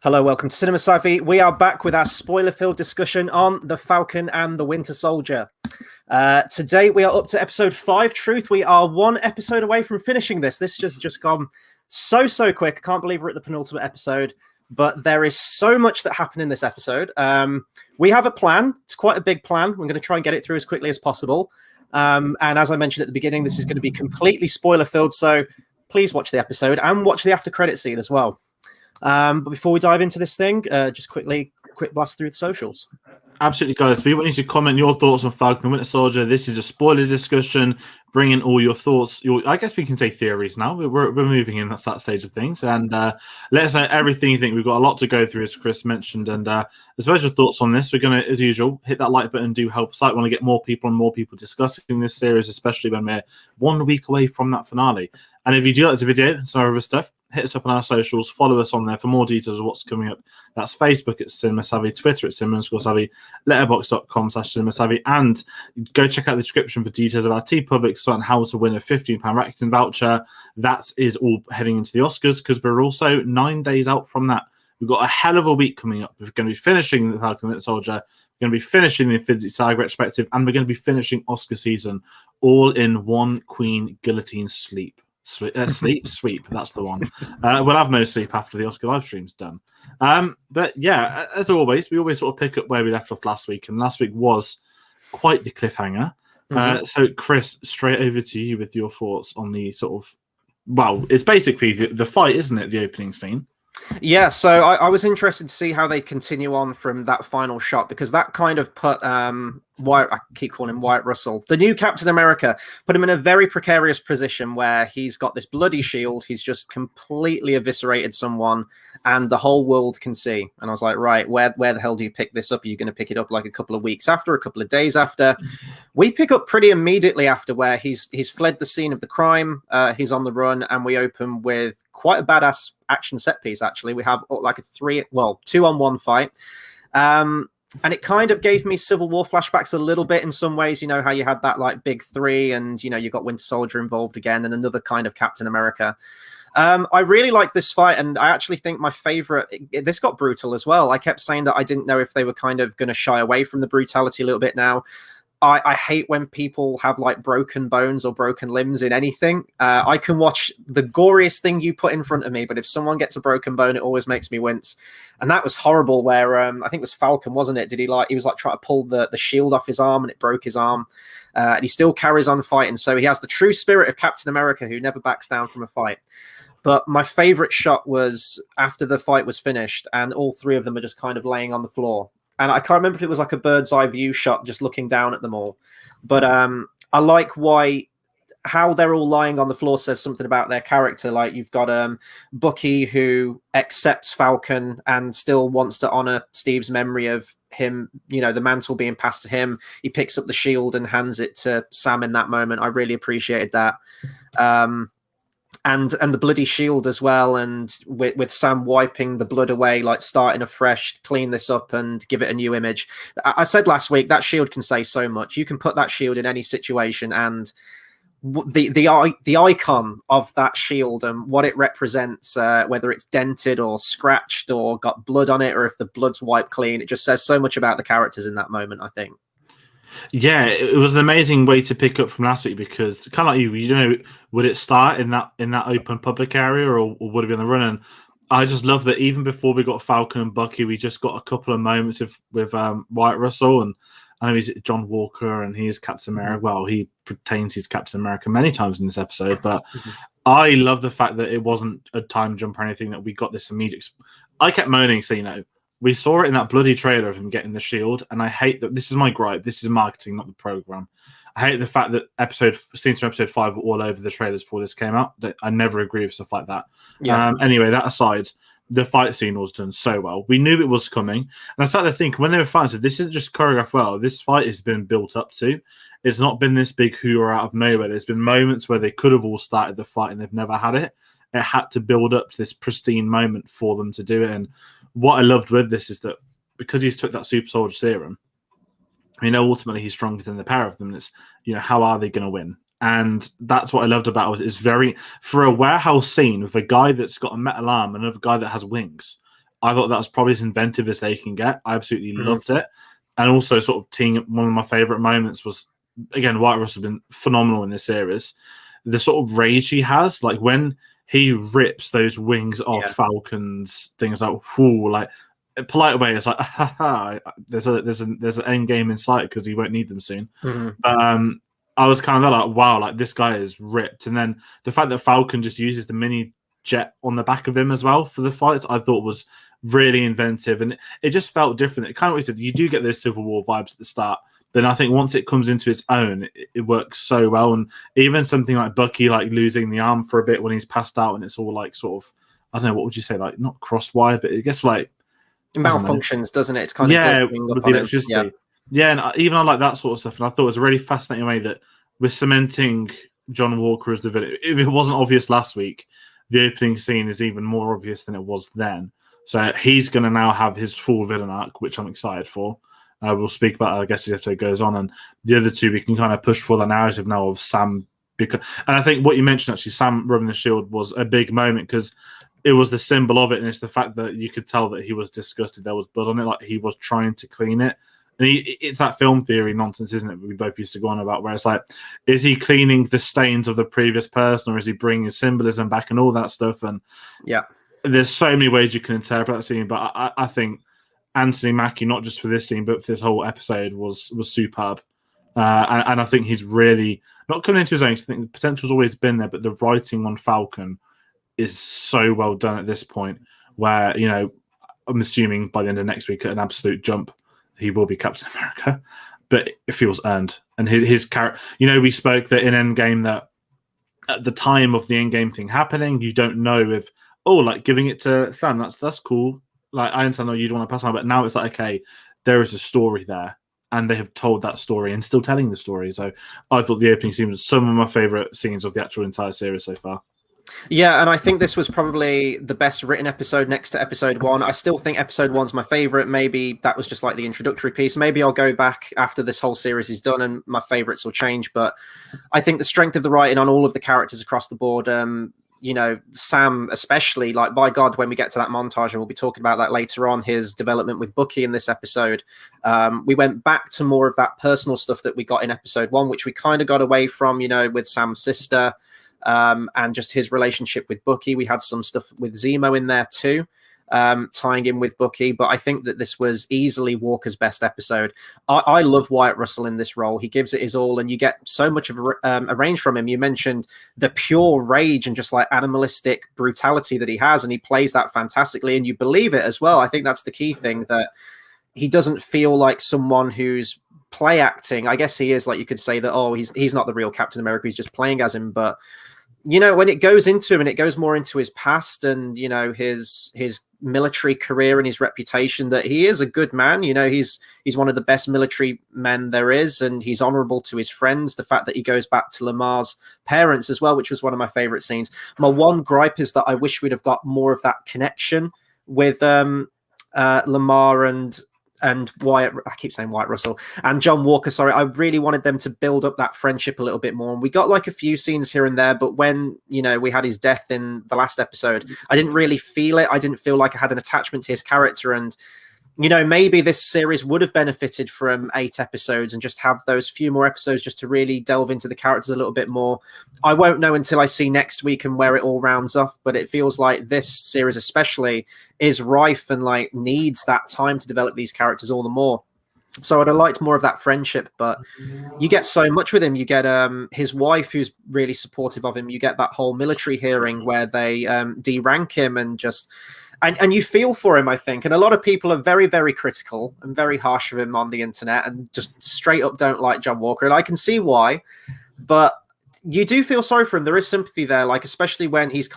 Hello, welcome to Cinema Savvy. We are back with our spoiler-filled discussion on The Falcon and the Winter Soldier. Today we are up to episode 5. Truth, we are one episode away from finishing this. This has just gone so quick. I can't believe we're at the penultimate episode, but there is so much that happened in this episode. We have a plan. It's quite a big plan. We're going to try and get it through as quickly as possible. And as I mentioned at the beginning, this is going to be completely spoiler-filled, so please watch the episode and watch the after-credit scene as well. But before we dive into this thing, just quick blast through the socials. Absolutely, guys. We want you to comment your thoughts on Falcon and Winter Soldier. This is a spoiler discussion. Bring in all your thoughts. I guess we can say theories now. We're moving in that stage of things. And let us know everything you think. We've got a lot to go through, as Chris mentioned. And as well as your thoughts on this, we're going to, as usual, hit that like button. Do help us out. We want to get more people and more people discussing this series, especially when we're 1 week away from that finale. And if you do like the video and some other stuff, hit us up on our socials. Follow us on there for more details of what's coming up. That's Facebook at Cinema Savvy, Twitter at Cinema_Savvy, letterboxd.com/CinemaSavvy, and go check out the description for details of our TeePublic site and how to win a £15 Rakuten voucher. That is all heading into the Oscars because we're also 9 days out from that. We've got a hell of a week coming up. We're going to be finishing the Falcon and Winter Soldier. We're going to be finishing the Infinity Saga retrospective, and we're going to be finishing Oscar season all in one Queen guillotine sweep. Sweep. That's the one. We'll have no sleep after the Oscar live stream's done. But yeah, as always, we always sort of pick up where we left off last week, and last week was quite the cliffhanger. So, Chris, straight over to you with your thoughts on the sort of, well, it's basically the fight, isn't it? The opening scene. Yeah, so I was interested to see how they continue on from that final shot, because that kind of put Wyatt, I keep calling him Wyatt Russell, the new Captain America, put him in a very precarious position where he's got this bloody shield. He's just completely eviscerated someone, and the whole world can see. And I was like, right, where the hell do you pick this up? Are you going to pick it up like a couple of weeks after, a couple of days after? We pick up pretty immediately after, where he's fled the scene of the crime. He's on the run, and we open with quite a badass action set piece. Actually, we have like a 2-on-1 fight. And it kind of gave me Civil War flashbacks a little bit in some ways. You know how you had that like big three, and you know you got Winter Soldier involved again, and another kind of Captain America. I really like this fight, and I actually think my favorite. This got brutal as well. I kept saying that I didn't know if they were kind of going to shy away from the brutality a little bit now. I hate when people have like broken bones or broken limbs in anything. I can watch the goriest thing you put in front of me, but if someone gets a broken bone, it always makes me wince. And that was horrible. Where I think it was Falcon, wasn't it? He was like trying to pull the shield off his arm, and it broke his arm. And he still carries on fighting. So he has the true spirit of Captain America, who never backs down from a fight. But my favorite shot was after the fight was finished, and all three of them are just kind of laying on the floor. And I can't remember if it was like a bird's eye view shot, just looking down at them all. But I like how they're all lying on the floor says something about their character. Like you've got Bucky, who accepts Falcon and still wants to honor Steve's memory of him, you know, the mantle being passed to him. He picks up the shield and hands it to Sam in that moment. I really appreciated that. And the bloody shield as well, and with Sam wiping the blood away, like starting afresh, clean this up and give it a new image. I said last week that shield can say so much. You can put that shield in any situation, and the icon of that shield and what it represents, whether it's dented or scratched or got blood on it, or if the blood's wiped clean, it just says so much about the characters in that moment, I think. Yeah, it was an amazing way to pick up from last week, because kind of like you don't know, would it start in that open public area or would it be on the run? And I just love that even before we got Falcon and Bucky, we just got a couple of moments with Wyatt Russell, and I know he's John Walker and he's Captain America. Well, he pretends he's Captain America many times in this episode, but I love the fact that it wasn't a time jump or anything, that we got this immediate. I kept moaning, so you know. We saw it in that bloody trailer of him getting the shield, and I hate that. This is my gripe. This is marketing, not the program. I hate the fact that scenes from episode 5 were all over the trailers before this came out. I never agree with stuff like that. Yeah. Anyway, that aside, the fight scene was done so well. We knew it was coming, and I started to think when they were fighting, so this isn't just choreographed well. This fight has been built up to. It's not been this big hoorah out of nowhere. There's been moments where they could have all started the fight and they've never had it. It had to build up to this pristine moment for them to do it. And what I loved with this is that because he's took that super soldier serum, you know, ultimately he's stronger than the pair of them. And it's, you know, how are they going to win? And that's what I loved about it. It's very, for a warehouse scene with a guy that's got a metal arm and another guy that has wings, I thought that was probably as inventive as they can get. I absolutely loved it. And also sort of teeing up one of my favourite moments was, again, White Russell's been phenomenal in this series. The sort of rage he has, like when he rips those wings off Falcon's things, like, whoo, like a polite way, it's like, there's an end game in sight because he won't need them soon. I was kind of like, wow, like this guy is ripped. And then the fact that Falcon just uses the mini jet on the back of him as well for the fights, I thought was really inventive, and it just felt different. It kind of always said you do get those Civil War vibes at the start, but then I think once it comes into its own, it works so well. And even something like Bucky, like losing the arm for a bit when he's passed out, and it's all like sort of, I don't know, what would you say, like not cross-wired, but it gets like it malfunctions, doesn't it? It's kind of with the electricity. Yeah, and even I like that sort of stuff. And I thought it was a really fascinating way that we're cementing John Walker as the villain. If it wasn't obvious last week, the opening scene is even more obvious than it was then. So he's going to now have his full villain arc, which I'm excited for. We'll speak about it, I guess, as the episode goes on. And the other two, we can kind of push for the narrative now of Sam. And I think what you mentioned, actually, Sam rubbing the shield was a big moment because it was the symbol of it. And it's the fact that you could tell that he was disgusted. There was blood on it, like he was trying to clean it. And it's that film theory nonsense, isn't it? We both used to go on about where it's like, is he cleaning the stains of the previous person, or is he bringing symbolism back and all that stuff? And there's so many ways you can interpret that scene. But I think Anthony Mackie, not just for this scene, but for this whole episode, was superb. And I think he's really not coming into his own. I think the potential's always been there, but the writing on Falcon is so well done at this point. Where, you know, I'm assuming by the end of next week, at an absolute jump, he will be Captain America, but it feels earned. And his character, you know, we spoke that in Endgame that at the time of the Endgame thing happening, you don't know if, like giving it to Sam, that's cool. Like, I understand you'd want to pass on, but now it's like, okay, there is a story there, and they have told that story and still telling the story. So I thought the opening scene was some of my favorite scenes of the actual entire series so far. Yeah, and I think this was probably the best written episode next to episode 1. I still think episode 1's my favorite. Maybe that was just like the introductory piece. Maybe I'll go back after this whole series is done and my favorites will change. But I think the strength of the writing on all of the characters across the board, you know, Sam especially, like, by God, when we get to that montage, and we'll be talking about that later on, his development with Bucky in this episode, we went back to more of that personal stuff that we got in episode 1, which we kind of got away from, you know, with Sam's sister. And just his relationship with Bucky. We had some stuff with Zemo in there too, tying in with Bucky. But I think that this was easily Walker's best episode. I love Wyatt Russell in this role. He gives it his all, and you get so much of a range from him. You mentioned the pure rage and just like animalistic brutality that he has, and he plays that fantastically, and you believe it as well. I think that's the key thing, that he doesn't feel like someone who's play acting. I guess he is, like, you could say that, he's not the real Captain America, he's just playing as him. But you know, when it goes into him and it goes more into his past and, you know, his military career and his reputation, that he is a good man. You know, he's one of the best military men there is, and he's honorable to his friends. The fact that he goes back to Lamar's parents as well, which was one of my favorite scenes. My one gripe is that I wish we'd have got more of that connection with Lamar and Wyatt, I keep saying Wyatt Russell, and John Walker, sorry. I really wanted them to build up that friendship a little bit more. And we got like a few scenes here and there, but when, you know, we had his death in the last episode, I didn't really feel it. I didn't feel like I had an attachment to his character. And, you know, maybe this series would have benefited from 8 episodes and just have those few more episodes just to really delve into the characters a little bit more. I won't know until I see next week and where it all rounds off, but it feels like this series especially is rife and like needs that time to develop these characters all the more. So I'd have liked more of that friendship, but you get so much with him. You get his wife, who's really supportive of him. You get that whole military hearing where they de-rank him and just... And you feel for him, I think. And a lot of people are very, very critical and very harsh of him on the internet and just straight up don't like John Walker. And I can see why. But you do feel sorry for him. There is sympathy there, like, especially when he's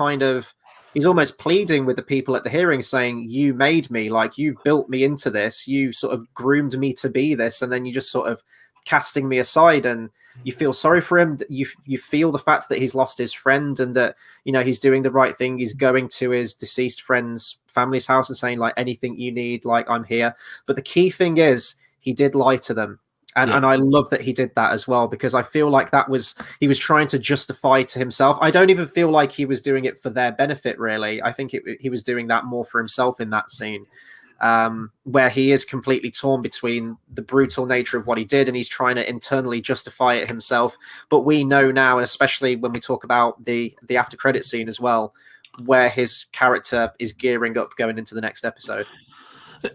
almost pleading with the people at the hearing saying, you made me, like, you've built me into this. You sort of groomed me to be this. And then you just sort of casting me aside, and you feel sorry for him. You feel the fact that he's lost his friend and that, you know, he's doing the right thing. He's going to his deceased friend's family's house and saying, like, anything you need, like, I'm here. But the key thing is he did lie to them. And I love that he did that as well, because I feel like he was trying to justify to himself. I don't even feel like he was doing it for their benefit, really. I think he was doing that more for himself in that scene, where he is completely torn between the brutal nature of what he did, and he's trying to internally justify it himself. But we know now, and especially when we talk about the after credit scene as well, where his character is gearing up going into the next episode.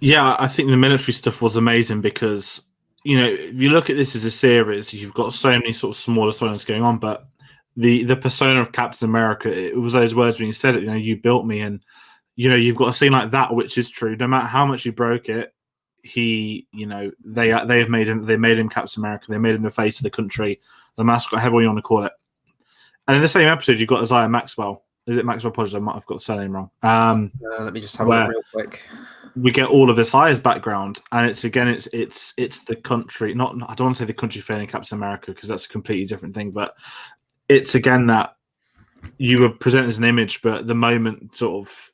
Yeah, I think the military stuff was amazing because, if you look at this as a series, you've got so many sort of smaller storylines going on, but the persona of Captain America, it was those words being said, you built me, and you've got a scene like that, which is true. No matter how much you broke it, they made him Captain America. They made him the face of the country, the mascot, however you want to call it. And in the same episode, you've got Isaiah Maxwell. Is it Maxwell? Apologies, I might have got the surname wrong. Let me just have a look real quick. We get all of Isaiah's background, and it's the country. I don't want to say the country failing Captain America, because that's a completely different thing. But it's again that you were presented as an image, but the moment sort of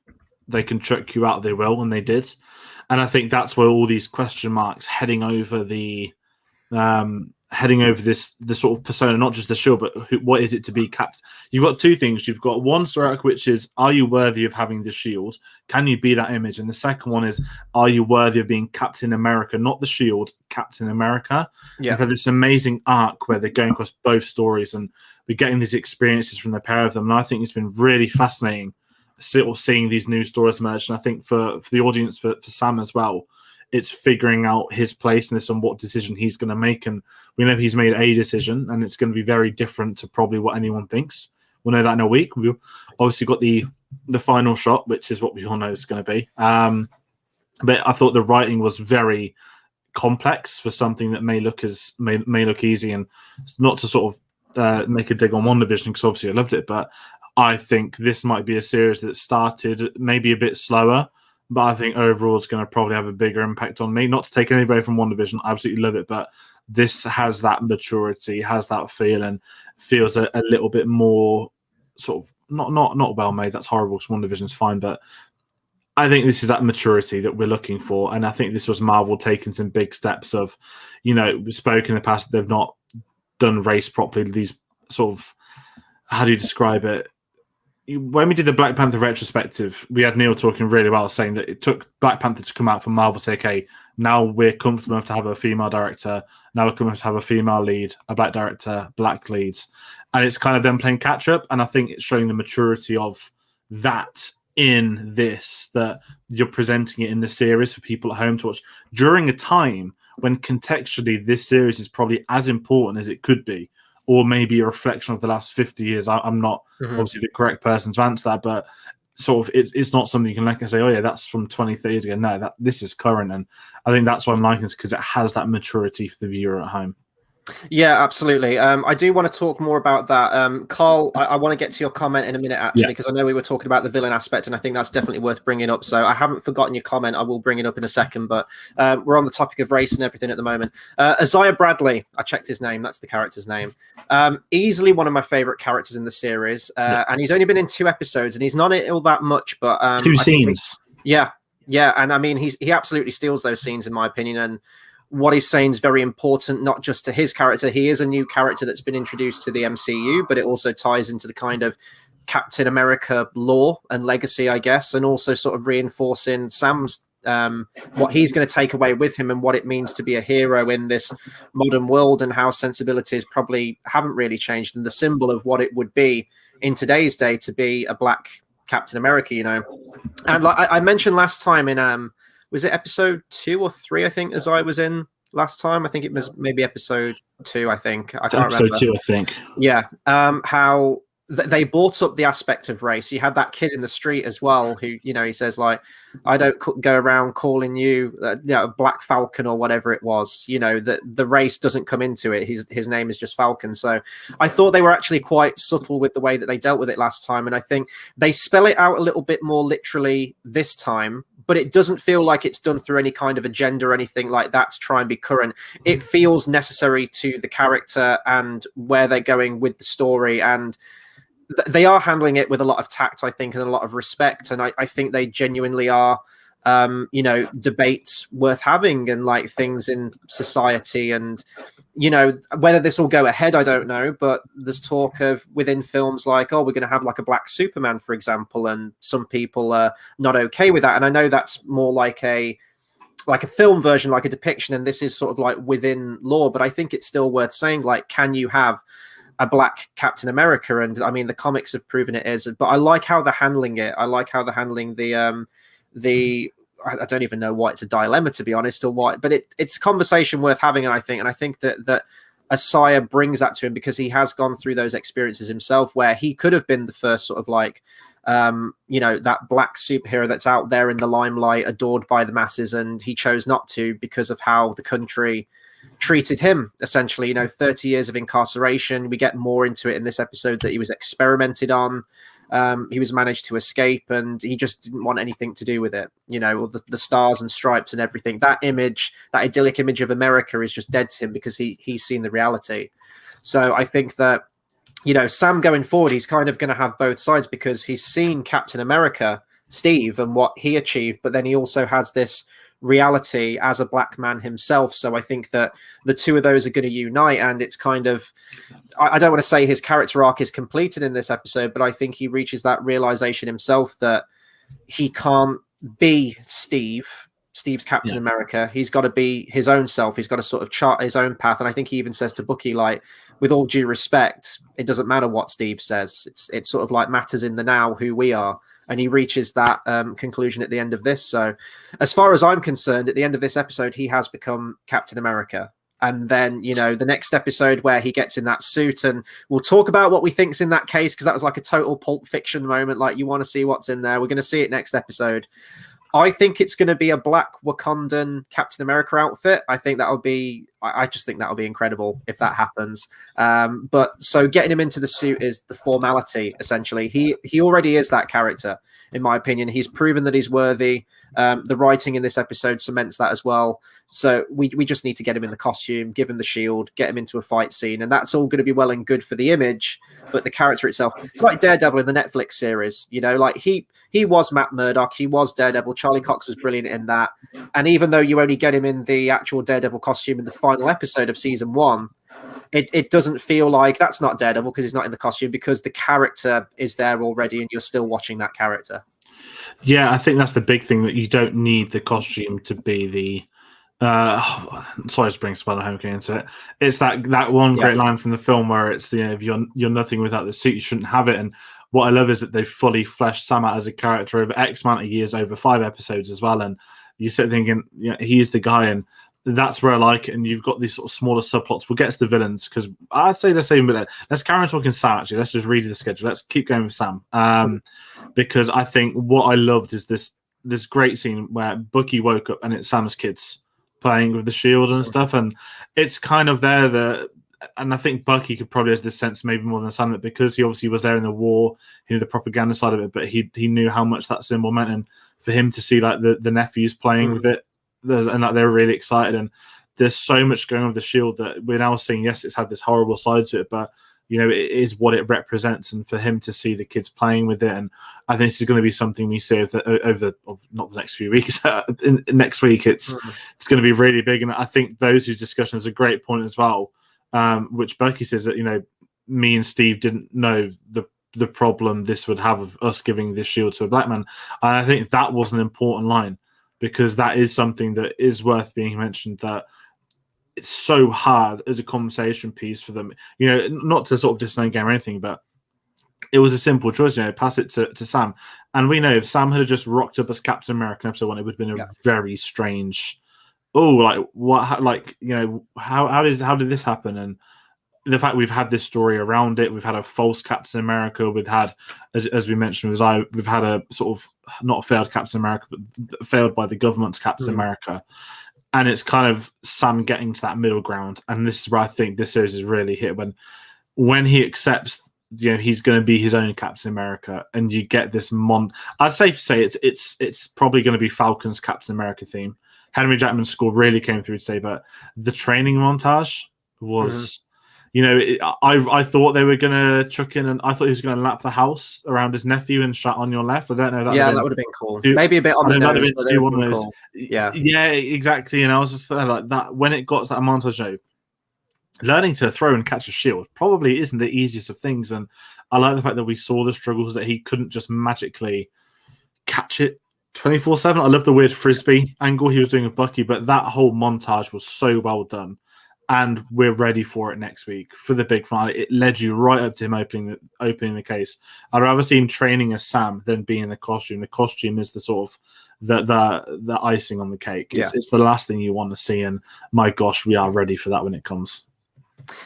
they can chuck you out, they will, and they did. And I think that's where all these question marks heading over the sort of persona, not just the shield, but what is it to be Captain? You've got two things. You've got one story arc, which is, are you worthy of having the shield? Can you be that image? And the second one is, are you worthy of being Captain America? Not the shield, Captain America. Yeah. You've had this amazing arc where they're going across both stories, and we're getting these experiences from the pair of them. And I think it's been really fascinating sort of seeing these new stories emerge. And I think for the audience, for Sam as well, it's figuring out his place in this and what decision he's going to make. And we know he's made a decision, and it's going to be very different to probably what anyone thinks. We'll know that in a week. We've obviously got the final shot, which is what we all know it's going to be. But I thought the writing was very complex for something that may look easy, and not to sort of make a dig on WandaVision, because obviously I loved it, but I think this might be a series that started maybe a bit slower, but I think overall it's going to probably have a bigger impact on me. Not to take anything away from WandaVision, I absolutely love it, but this has that maturity, has that feel, and feels a little bit more sort of not well made. That's horrible, because WandaVision's fine, but I think this is that maturity that we're looking for. And I think this was Marvel taking some big steps of, we spoke in the past, they've not done race properly. These sort of, how do you describe it? When we did the Black Panther retrospective, we had Neil talking really well, saying that it took Black Panther to come out for Marvel to say, okay, now we're comfortable enough to have a female director. Now we're comfortable enough to have a female lead, a black director, black leads. And it's kind of them playing catch up. And I think it's showing the maturity of that in this, that you're presenting it in the series for people at home to watch during a time when contextually this series is probably as important as it could be, or maybe a reflection of the last 50 years. I'm not obviously the correct person to answer that, but sort of it's not something you can look and say, oh yeah, that's from 20, 30 years ago. No, this is current. And I think that's why I'm liking this, because it has that maturity for the viewer at home. Yeah, absolutely. I do want to talk more about that. Carl, I want to get to your comment in a minute, actually, because I know we were talking about the villain aspect, and I think that's definitely worth bringing up. So I haven't forgotten your comment. I will bring it up in a second, but we're on the topic of race and everything at the moment. Isaiah Bradley, I checked his name. That's the character's name. Easily one of my favorite characters in the series. And he's only been in 2 episodes, and he's not in it all that much, but 2 scenes. Yeah. And I mean, he absolutely steals those scenes, in my opinion. And what he's saying is very important, not just to his character. He is a new character that's been introduced to the MCU, but it also ties into the kind of Captain America lore and legacy, I guess, and also sort of reinforcing Sam's what he's going to take away with him and what it means to be a hero in this modern world, and how sensibilities probably haven't really changed, and the symbol of what it would be in today's day to be a black Captain America, And like I mentioned last time in was it episode 2 or 3? I think Isaiah was in last time. I think it was maybe episode 2. I think I can't episode remember. 2, I think. Yeah. How they brought up the aspect of race. You had that kid in the street as well, who he says like, "I don't go around calling you, Black Falcon or whatever it was." That the race doesn't come into it. His name is just Falcon. So I thought they were actually quite subtle with the way that they dealt with it last time, and I think they spell it out a little bit more literally this time. But it doesn't feel like it's done through any kind of agenda or anything like that to try and be current. It feels necessary to the character and where they're going with the story. And they are handling it with a lot of tact, I think, and a lot of respect. And I think they genuinely are debates worth having and like things in society. And whether this will go ahead, I don't know, but there's talk of within films like, oh, we're going to have like a black Superman, for example, and some people are not okay with that. And I know that's more like a film version, like a depiction, and this is sort of like within lore, but I think it's still worth saying, like, can you have a black Captain America? And I mean, the comics have proven it is, but I like how they're handling it. I like how they're handling the I don't even know why it's a dilemma, to be honest, or why, but it's a conversation worth having. And I think that Asaya brings that to him because he has gone through those experiences himself, where he could have been the first sort of like, that black superhero that's out there in the limelight, adored by the masses, and he chose not to because of how the country treated him, essentially. 30 years of incarceration. We get more into it in this episode that he was experimented on. He was managed to escape, and he just didn't want anything to do with it. All the stars and stripes and everything. That image, that idyllic image of America, is just dead to him because he's seen the reality. So I think that, Sam going forward, he's kind of going to have both sides because he's seen Captain America, Steve, and what he achieved, but then he also has this reality as a black man himself. So I think that the two of those are going to unite, and it's kind of, I don't want to say his character arc is completed in this episode, but I think he reaches that realization himself that he can't be Steve's Captain America. He's got to be his own self. He's got to sort of chart his own path. And I think he even says to Bucky, like, with all due respect, it doesn't matter what Steve says. It's sort of like matters in the now who we are. And he reaches that conclusion at the end of this. So as far as I'm concerned, at the end of this episode, he has become Captain America. And then, the next episode where he gets in that suit, and we'll talk about what we think's in that case, because that was like a total Pulp Fiction moment. Like, you want to see what's in there. We're going to see it next episode. I think it's going to be a black Wakandan Captain America outfit. I think that'll be, I just think that'll be incredible if that happens. But so getting him into the suit is the formality, essentially. He already is that character, in my opinion. He's proven that he's worthy. The writing in this episode cements that as well. So we just need to get him in the costume, give him the shield, get him into a fight scene, and that's all going to be well and good for the image. But the character itself, it's like Daredevil in the Netflix series. Like he was Matt Murdock, he was Daredevil. Charlie Cox was brilliant in that. And even though you only get him in the actual Daredevil costume in the final episode of season 1, it doesn't feel like that's not Daredevil because he's not in the costume, because the character is there already and you're still watching that character. Yeah, I think that's the big thing, that you don't need the costume to be the. Sorry to bring Spider Homecoming into it. It's that one great line from the film where it's if you're nothing without the suit, you shouldn't have it. And what I love is that they've fully fleshed Sam out as a character over X amount of years, over 5 episodes as well. And you sit thinking, he's the guy, and that's where I like it. And you've got these sort of smaller subplots. We'll get to the villains, because I'd say the same, but let's carry on talking Sam. Actually, let's just read the schedule. Let's keep going with Sam, because I think what I loved is this great scene where Bucky woke up and it's Sam's kids playing with the shield and stuff, and it's kind of there and I think Bucky could probably have this sense, maybe more than Sam, that because he obviously was there in the war, he knew the propaganda side of it, but he knew how much that symbol meant, and for him to see like the nephews playing with it, and like they're really excited, and there's so much going on with the shield that we're now seeing. Yes, it's had this horrible side to it, but it is what it represents, and for him to see the kids playing with it, and I think this is going to be something we see over not the next few weeks. Next week, it's going to be really big, and I think those whose discussion is a great point as well, which Bucky says that me and Steve didn't know the problem this would have of us giving this shield to a black man, and I think that was an important line, because that is something that is worth being mentioned, that it's so hard as a conversation piece for them, not to sort of disown game or anything, but it was a simple choice, pass it to Sam. And we know if Sam had just rocked up as Captain America in episode 1, it would have been a very strange, how did this happen? And the fact we've had this story around it, we've had a false Captain America, we've had, as we mentioned, we've had a sort of not a failed Captain America, but failed by the government's Captain America. And it's kind of Sam getting to that middle ground. And this is where I think this series is really hit, when he accepts, he's going to be his own Captain America, and you get this I'd safe to say it's probably going to be Falcon's Captain America theme. Henry Jackman's score really came through today, but the training montage was I thought they were gonna chuck in, and I thought he was gonna lap the house around his nephew and shot on your left. I don't know. That would have been cool. Maybe a bit on the nose, but one of those. Cool. Yeah, exactly. And I was just like that when it got to that montage. Learning to throw and catch a shield probably isn't the easiest of things, and I like the fact that we saw the struggles that he couldn't just magically catch it 24/7. I love the weird frisbee angle he was doing with Bucky, but that whole montage was so well done, and we're ready for it next week for the big finale. It led you right up to him opening the case. I'd rather see him training as Sam than being in the costume. The costume is the sort of the icing on the cake. It's the last thing you want to see, and my gosh, we are ready for that when it comes.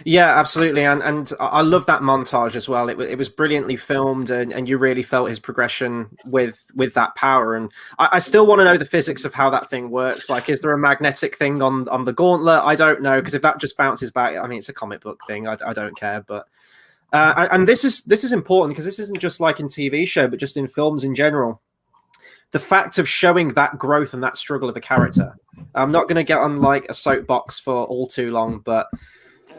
Yeah, absolutely, and I love that montage as well. It was brilliantly filmed, and you really felt his progression with that power. And I still want to know the physics of how that thing works. Like, is there a magnetic thing on the gauntlet? I don't know, because if that just bounces back, I mean, it's a comic book thing. I don't care, but and this is important because this isn't just like in TV show, but just in films in general. The fact of showing that growth and that struggle of a character. I'm not going to get on like a soapbox for all too long, but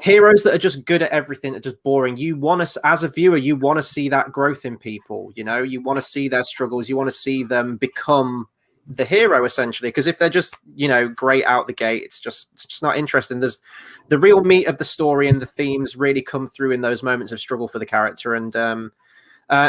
heroes that are just good at everything are just boring. You want to, as a viewer, you want to see that growth in people. You want to see their struggles. You want to see them become the hero, essentially. Because if they're just, great out the gate, it's just not interesting. There's the real meat of the story and the themes really come through in those moments of struggle for the character. And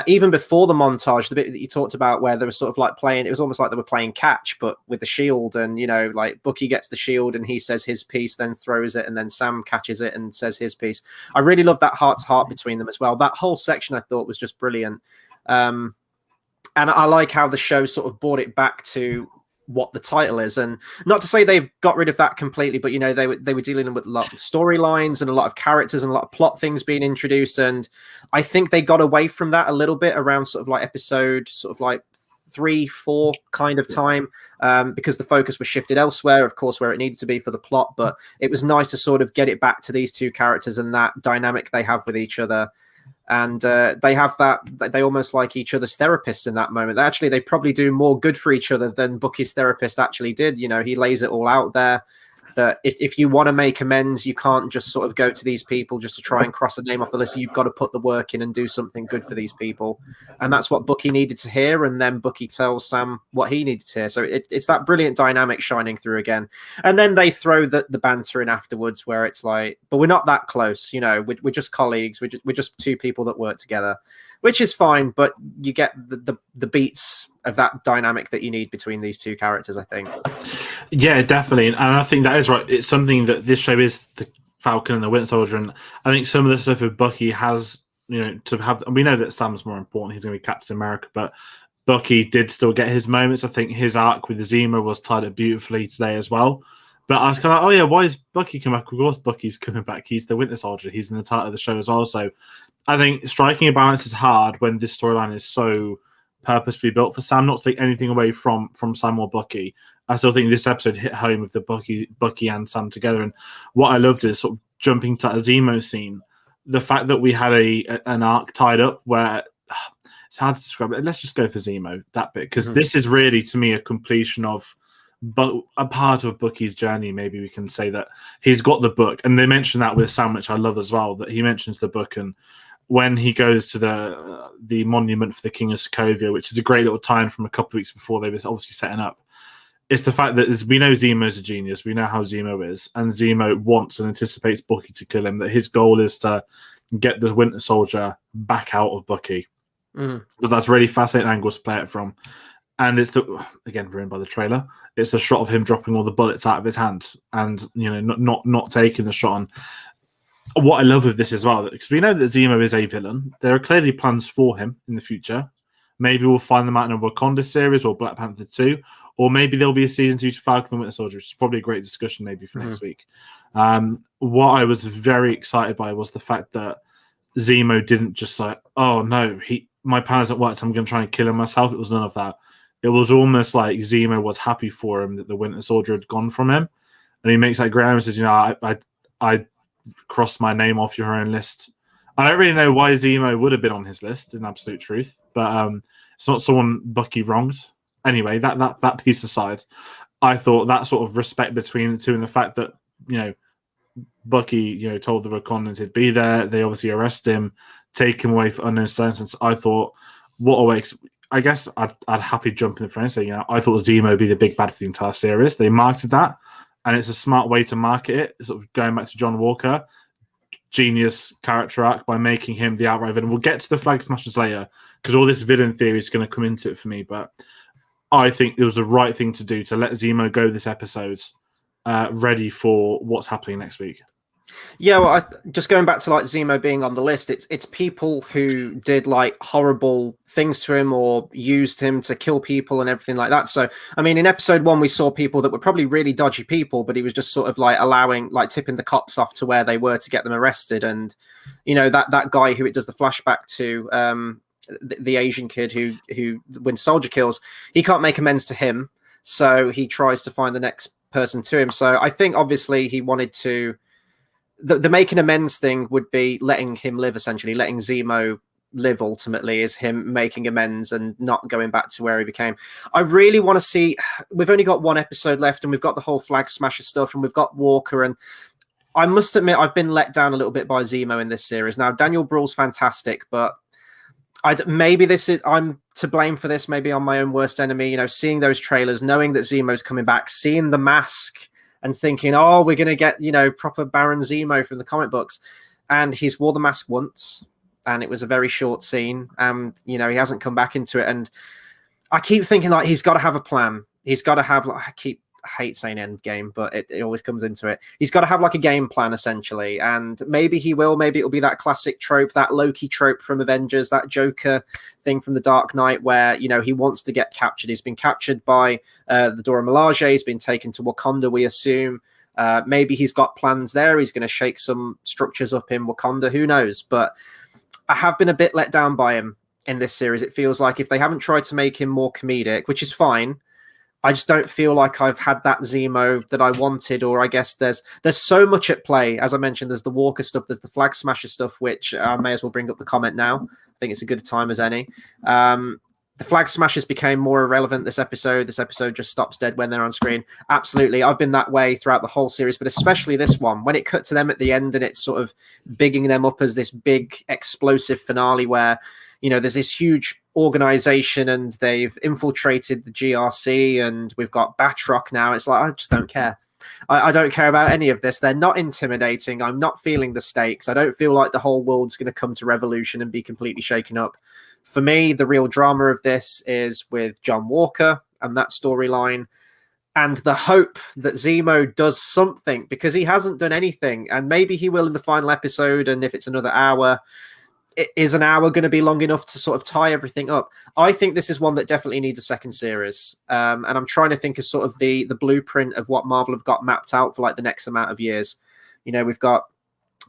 even before the montage, the bit that you talked about where they were sort of like playing, it was almost like they were playing catch, but with the shield. And, like Bucky gets the shield and he says his piece, then throws it, and then Sam catches it and says his piece. I really love that heart-to-heart between them as well. That whole section I thought was just brilliant. And I like how the show sort of brought it back to what the title is, and not to say they've got rid of that completely, but they were dealing with a lot of storylines and a lot of characters and a lot of plot things being introduced, and I think they got away from that a little bit around sort of like episode sort of like 3-4 kind of time, because the focus was shifted elsewhere, of course, where it needed to be for the plot. But it was nice to sort of get it back to these two characters and that dynamic they have with each other. And they have that, they almost like each other's therapists in that moment. Actually, they probably do more good for each other than Bucky's therapist actually did. He lays it all out there that if you want to make amends, you can't just sort of go to these people just to try and cross a name off the list. You've got to put the work in and do something good for these people. And that's what Bucky needed to hear. And then Bucky tells Sam what he needed to hear. So it's that brilliant dynamic shining through again. And then they throw the banter in afterwards where it's like, but we're not that close. We're just colleagues. We're just two people that work together, which is fine. But you get the beats of that dynamic that you need between these two characters, I think. Yeah, definitely. And I think that is right. It's something that this show is, the Falcon and the Winter Soldier. And I think some of the stuff with Bucky has, to have, we know that Sam's more important. He's going to be Captain America, but Bucky did still get his moments. I think his arc with Zemo was tied up beautifully today as well. But I was kind of like, oh yeah, why is Bucky coming back? Of course, Bucky's coming back. He's the Winter Soldier. He's in the title of the show as well. So I think striking a balance is hard when this storyline is so purposefully built for Sam. Not to take anything away from Sam or Bucky. I still think this episode hit home with the Bucky and Sam together. And what I loved is sort of jumping to a Zemo scene. The fact that we had an arc tied up where it's hard to describe it. Let's just go for Zemo, that bit, because this is really, to me, a completion of a part of Bucky's journey. Maybe we can say that he's got the book, and they mention that with Sam, which I love as well, that he mentions the book. And when he goes to the monument for the King of Sokovia, which is a great little tie-in from a couple of weeks before they were obviously setting up, it's the fact that we know Zemo's a genius. We know how Zemo is, and Zemo wants and anticipates Bucky to kill him, that his goal is to get the Winter Soldier back out of Bucky. But that's really fascinating angles to play it from. And it's again ruined by the trailer. It's the shot of him dropping all the bullets out of his hand, and not taking the shot on. What I love with this as well, because we know that Zemo is a villain. There are clearly plans for him in the future. Maybe we'll find them out in a Wakanda series or Black Panther 2, or maybe there'll be a season 2 to Falcon and Winter Soldier, which is probably a great discussion maybe for next week. What I was very excited by was the fact that Zemo didn't just say, oh no, my plan hasn't worked, I'm going to try and kill him myself. It was none of that. It was almost like Zemo was happy for him that the Winter Soldier had gone from him. And he makes that great and says, I crossed my name off your own list. I don't really know why Zemo would have been on his list, in absolute truth, but it's not someone Bucky wronged. Anyway, that piece aside, I thought that sort of respect between the two and the fact that, Bucky, told the Wakandans he'd be there. They obviously arrest him, take him away for unknown sentence. I thought, what a waste. I guess I'd happy jump in the front and say, I thought Zemo would be the big bad for the entire series. They marketed that, and it's a smart way to market it. Sort of going back to John Walker, genius character arc by making him the outright villain. We'll get to the Flag Smashers later because all this villain theory is going to come into it for me. But I think it was the right thing to do to let Zemo go this episode, ready for what's happening next week. Yeah, well, just going back to like Zemo being on the list, it's people who did like horrible things to him or used him to kill people and everything like that. So, I mean, in episode 1, we saw people that were probably really dodgy people, but he was just sort of like tipping the cops off to where they were to get them arrested. And, that guy who it does the flashback to, the Asian kid who Winter Soldier kills, he can't make amends to him. So he tries to find the next person to him. So I think obviously he wanted to, the making amends thing would be letting him live, essentially letting Zemo live. Ultimately, is him making amends and not going back to where he became. I really want to see. We've only got 1 episode left, and we've got the whole Flag Smasher stuff, and we've got Walker. And I must admit, I've been let down a little bit by Zemo in this series. Now, Daniel Bruhl's fantastic, but maybe I'm to blame for this. Maybe I'm my own worst enemy. Seeing those trailers, knowing that Zemo's coming back, seeing the mask, and thinking, oh, we're going to get, proper Baron Zemo from the comic books. And he's wore the mask once, and it was a very short scene. And, he hasn't come back into it. And I keep thinking, like, he's got to have a plan. He's got to have, like, I hate saying end game, but it always comes into it. He's got to have like a game plan, essentially. And maybe he will. Maybe it'll be that classic trope, that Loki trope from Avengers, that Joker thing from the Dark Knight, where, he wants to get captured. He's been captured by the Dora Milaje. He's been taken to Wakanda, we assume. Maybe he's got plans there. He's going to shake some structures up in Wakanda. Who knows? But I have been a bit let down by him in this series. It feels like if they haven't tried to make him more comedic, which is fine, I just don't feel like I've had that Zemo that I wanted, or I guess there's so much at play. As I mentioned, there's the Walker stuff, there's the Flag Smasher stuff, which I may as well bring up the comment now. I think it's a good time as any. The Flag Smashers became more irrelevant this episode. This episode just stops dead when they're on screen. Absolutely. I've been that way throughout the whole series, but especially this one. When it cut to them at the end and it's sort of bigging them up as this big explosive finale where, there's this huge organization and they've infiltrated the GRC and we've got Batroc now. It's like, I just don't care. I don't care about any of this. They're not intimidating. I'm not feeling the stakes. I don't feel like the whole world's going to come to revolution and be completely shaken up. For me, the real drama of this is with John Walker and that storyline and the hope that Zemo does something, because he hasn't done anything, and maybe he will in the final episode. And if it's another hour, is an hour going to be long enough to sort of tie everything up? I think this is one that definitely needs a second series. And I'm trying to think of sort of the blueprint of what Marvel have got mapped out for like the next amount of years. We've got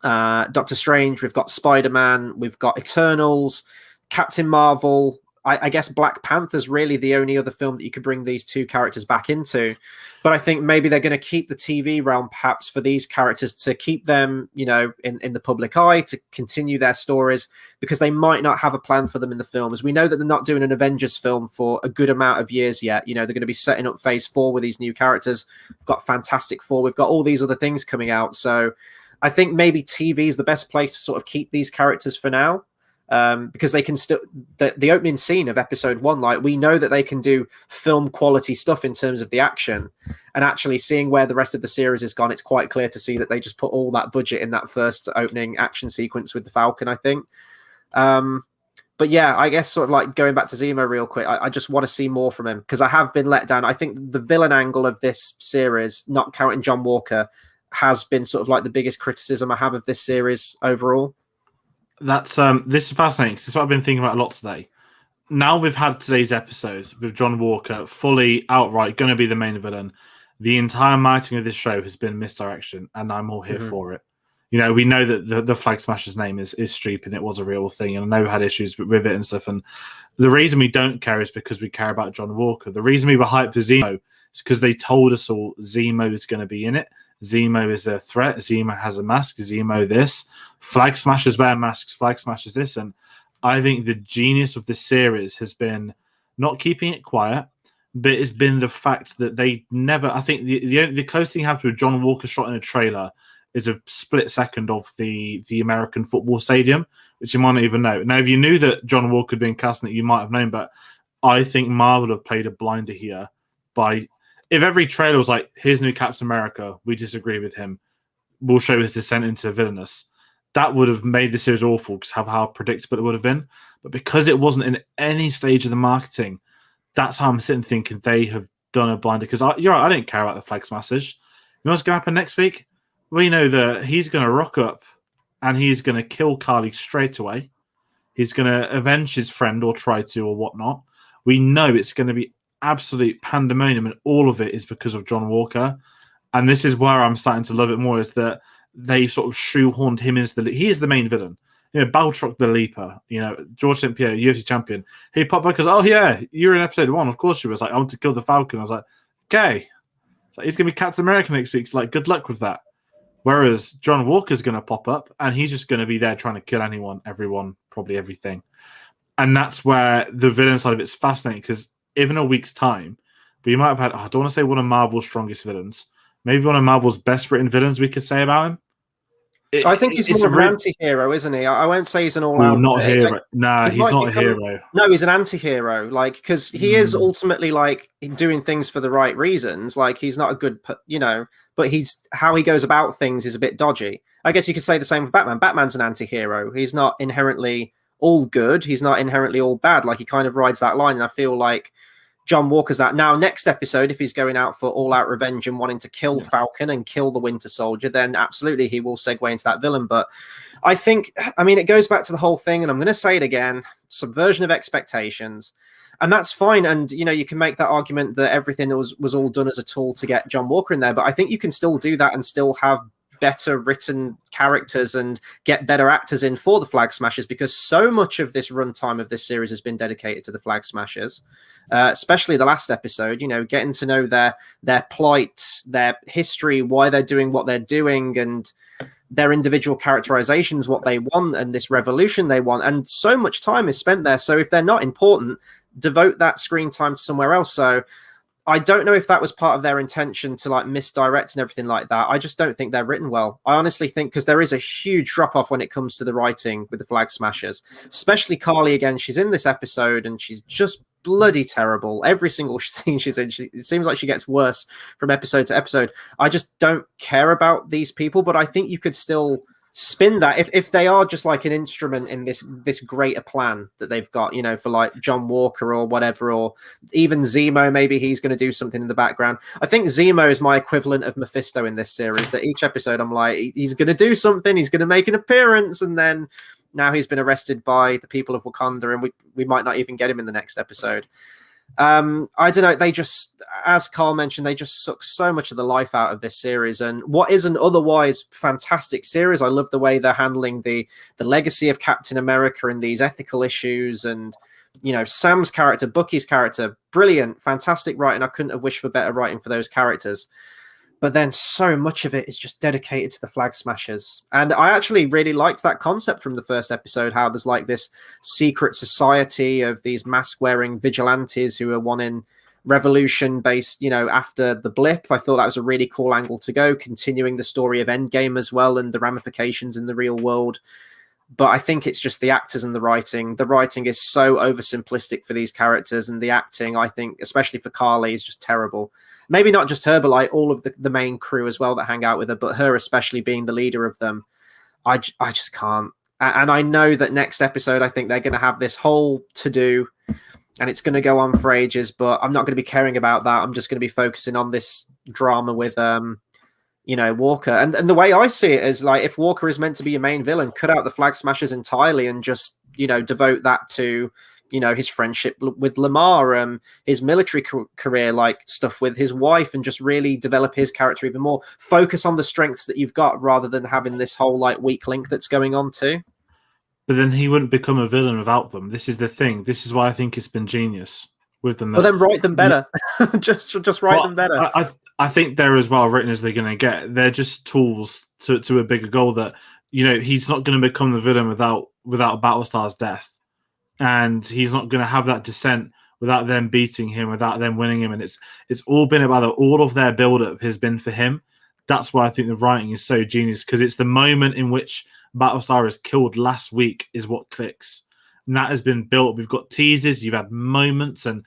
Doctor Strange, we've got Spider-Man, we've got Eternals, Captain Marvel. I guess Black Panther's really the only other film that you could bring these 2 characters back into. But I think maybe they're going to keep the TV realm perhaps for these characters to keep them, in the public eye, to continue their stories, because they might not have a plan for them in the films. We know that they're not doing an Avengers film for a good amount of years yet. They're going to be setting up Phase 4 with these new characters. We've got Fantastic Four. We've got all these other things coming out. So I think maybe TV is the best place to sort of keep these characters for now. Because they can still, the opening scene of episode 1, like, we know that they can do film quality stuff in terms of the action, and actually seeing where the rest of the series has gone, it's quite clear to see that they just put all that budget in that first opening action sequence with the Falcon, I think. But yeah, I guess sort of like going back to Zemo real quick, I just want to see more from him, because I have been let down. I think the villain angle of this series, not counting John Walker, has been sort of like the biggest criticism I have of this series overall. That's this is fascinating, because it's what I've been thinking about a lot today. Now we've had today's episode with John Walker fully outright going to be the main villain. The entire marketing of this show has been misdirection, and I'm all here for it. We know that the Flag Smasher's name is stupid. It was a real thing, and I know we had issues with it and stuff. And the reason we don't care is because we care about John Walker. The reason we were hyped for Zemo is because they told us all Zemo is going to be in it. Zemo is a threat. Zemo has a mask. Zemo this. Flag Smashers wear masks. Flag Smashers this. And I think the genius of this series has been not keeping it quiet, but it's been the fact that they never... I think the closest thing you have to a John Walker shot in a trailer is a split second of the American football stadium, which you might not even know. Now, if you knew that John Walker had been cast in it, you might have known, but I think Marvel have played a blinder here by, if every trailer was like, here's new Captain America, we disagree with him, we'll show his descent into villainous, that would have made the series awful because of how predictable it would have been. But because it wasn't in any stage of the marketing, that's how I'm sitting thinking they have done a blinder. Because you're right, I don't care about the Flag Smashers. You know what's going to happen next week? We know that he's going to rock up and he's going to kill Carly straight away. He's going to avenge his friend or try to or whatnot. We know it's going to be absolute pandemonium, and all of it is because of John Walker. And this is where I'm starting to love it more, is that they sort of shoehorned him as he is the main villain. You know, Baltrock the Leaper, you know, George St. Pierre, UFC champion. He popped up because, oh yeah, you're in episode 1. Of course you was. Like, I want to kill the Falcon. I was like, okay. So he's going to be Captain America next week. So like, good luck with that. Whereas John Walker's going to pop up and he's just going to be there trying to kill anyone, everyone, probably everything. And that's where the villain side of it's fascinating, because even a week's time, but you might have had, I don't want to say one of Marvel's strongest villains, maybe one of Marvel's best written villains we could say about him. I think he's more of an anti-hero, isn't he? I won't say he's an all-out... not a hero. Nah, he's not a hero. No, he's an anti-hero. Like, because he is ultimately, like, doing things for the right reasons. Like, he's not a good... You know, but how he goes about things is a bit dodgy. I guess you could say the same for Batman. Batman's an anti-hero. He's not inherently all good. He's not inherently all bad. Like, he kind of rides that line, and I feel like John Walker's that. Now, next episode, if he's going out for all-out revenge and wanting to kill Falcon and kill the Winter Soldier, then absolutely he will segue into that villain. But I think, I mean, it goes back to the whole thing, and I'm going to say it again, subversion of expectations. And that's fine. And, you know, you can make that argument that everything was all done as a tool to get John Walker in there. But I think you can still do that and still have better written characters and get better actors in for the Flag Smashers, because so much of this runtime of this series has been dedicated to the Flag Smashers. Especially the last episode, you know, getting to know their plight, their history, why they're doing what they're doing, and their individual characterizations, what they want, and this revolution they want. And so much time is spent there. So if they're not important, devote that screen time to somewhere else. So I don't know if that was part of their intention to like misdirect and everything like that. I just don't think they're written well. I honestly think, because there is a huge drop off when it comes to the writing with the Flag Smashers, especially Carly again. She's in this episode and she's just bloody terrible. Every single scene she's in, it seems like she gets worse from episode to episode. I just don't care about these people, but I think you could still spin that if they are just like an instrument in this greater plan that they've got, you know, for like John Walker or whatever, or even Zemo. Maybe he's going to do something in the background. I think Zemo is my equivalent of Mephisto in this series, that each episode I'm like, he's going to do something, he's going to make an appearance, and then now he's been arrested by the people of Wakanda, and we might not even get him in the next episode. I don't know. They just, as Carl mentioned, they just suck so much of the life out of this series. And what is an otherwise fantastic series, I love the way they're handling the legacy of Captain America and these ethical issues. And, you know, Sam's character, Bucky's character, brilliant, fantastic writing. I couldn't have wished for better writing for those characters. But then so much of it is just dedicated to the Flag Smashers. And I actually really liked that concept from the first episode, how there's like this secret society of these mask-wearing vigilantes who are wanting revolution based, you know, after the blip. I thought that was a really cool angle to go, continuing the story of Endgame as well and the ramifications in the real world. But I think it's just the actors and the writing. The writing is so oversimplistic for these characters, and the acting, I think, especially for Carly, is just terrible. Maybe not just her, but like all of the main crew as well that hang out with her, but her especially being the leader of them. I just can't. And I know that next episode, I think they're going to have this whole to-do, and it's going to go on for ages, but I'm not going to be caring about that. I'm just going to be focusing on this drama with, you know, Walker. And the way I see it is, like, if Walker is meant to be your main villain, cut out the Flag Smashers entirely and just, you know, devote that to, you know, his friendship with Lamar, his military career, like stuff with his wife, and just really develop his character even more. Focus on the strengths that you've got rather than having this whole like weak link that's going on too. But then he wouldn't become a villain without them. This is the thing. This is why I think it's been genius with them. Well, then write them better. just write them better. I think they're as well written as they're going to get. They're just tools to a bigger goal. That, you know, he's not going to become the villain without Battlestar's death. And he's not going to have that descent without them beating him, without them winning him. And it's all been about all of their build-up has been for him. that's why I think the writing is so genius, because it's the moment in which Battlestar is killed last week is what clicks. And that has been built. We've got teasers, you've had moments and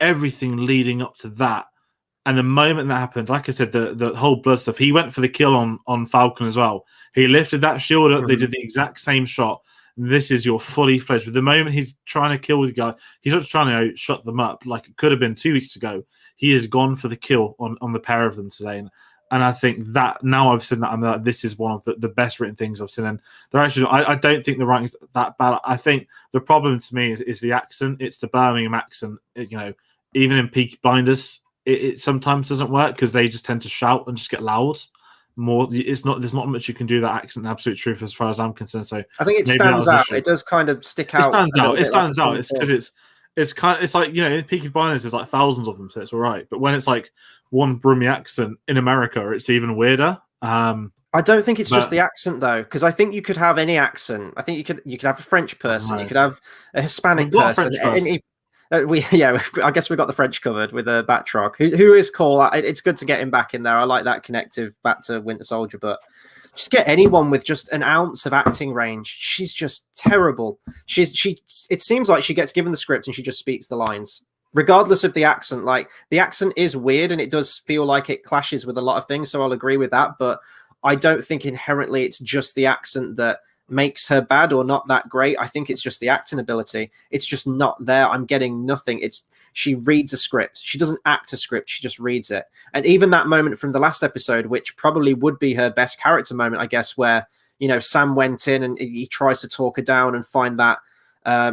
everything leading up to that. And the moment that happened, like I said, the whole blood stuff, he went for the kill on Falcon as well. He lifted that shield up. They did the exact same shot. This is your fully fledged. With the moment he's trying to kill the guy, he's not trying to shut them up like it could have been 2 weeks ago. He has gone for the kill on the pair of them today. And I think that now I've seen that, I'm like, this is one of the best written things I've seen. And they're actually, I don't think the writing's that bad. I think the problem to me is the accent. It's the Birmingham accent. Even in Peaky Blinders, it sometimes doesn't work because they just tend to shout and just get loud. There's not much you can do that accent in absolute truth as far as I'm concerned. So I think it stands out. It does kind of stick out. It stands out. It's because it's like, in Peaky Blinders there's like thousands of them, so it's all right. But when it's like one Brummie accent in America, it's even weirder. I don't think it's just the accent though, because I think you could have any accent. I think you could have a French person, you could have a Hispanic person. I guess we got the French covered with Batroc, who is cool. It's good to get him back in there. I like that connective back to Winter Soldier, but just get anyone with just an ounce of acting range. She's just terrible. It seems like she gets given the script and she just speaks the lines, regardless of the accent. Like, the accent is weird and it does feel like it clashes with a lot of things, so I'll agree with that, but I don't think inherently it's just the accent that makes her bad or not that great. I think it's just the acting ability. It's just not there. I'm getting nothing. She reads a script. She doesn't act a script. She just reads it. And even that moment from the last episode, which probably would be her best character moment, I guess, where, Sam went in and he tries to talk her down and find that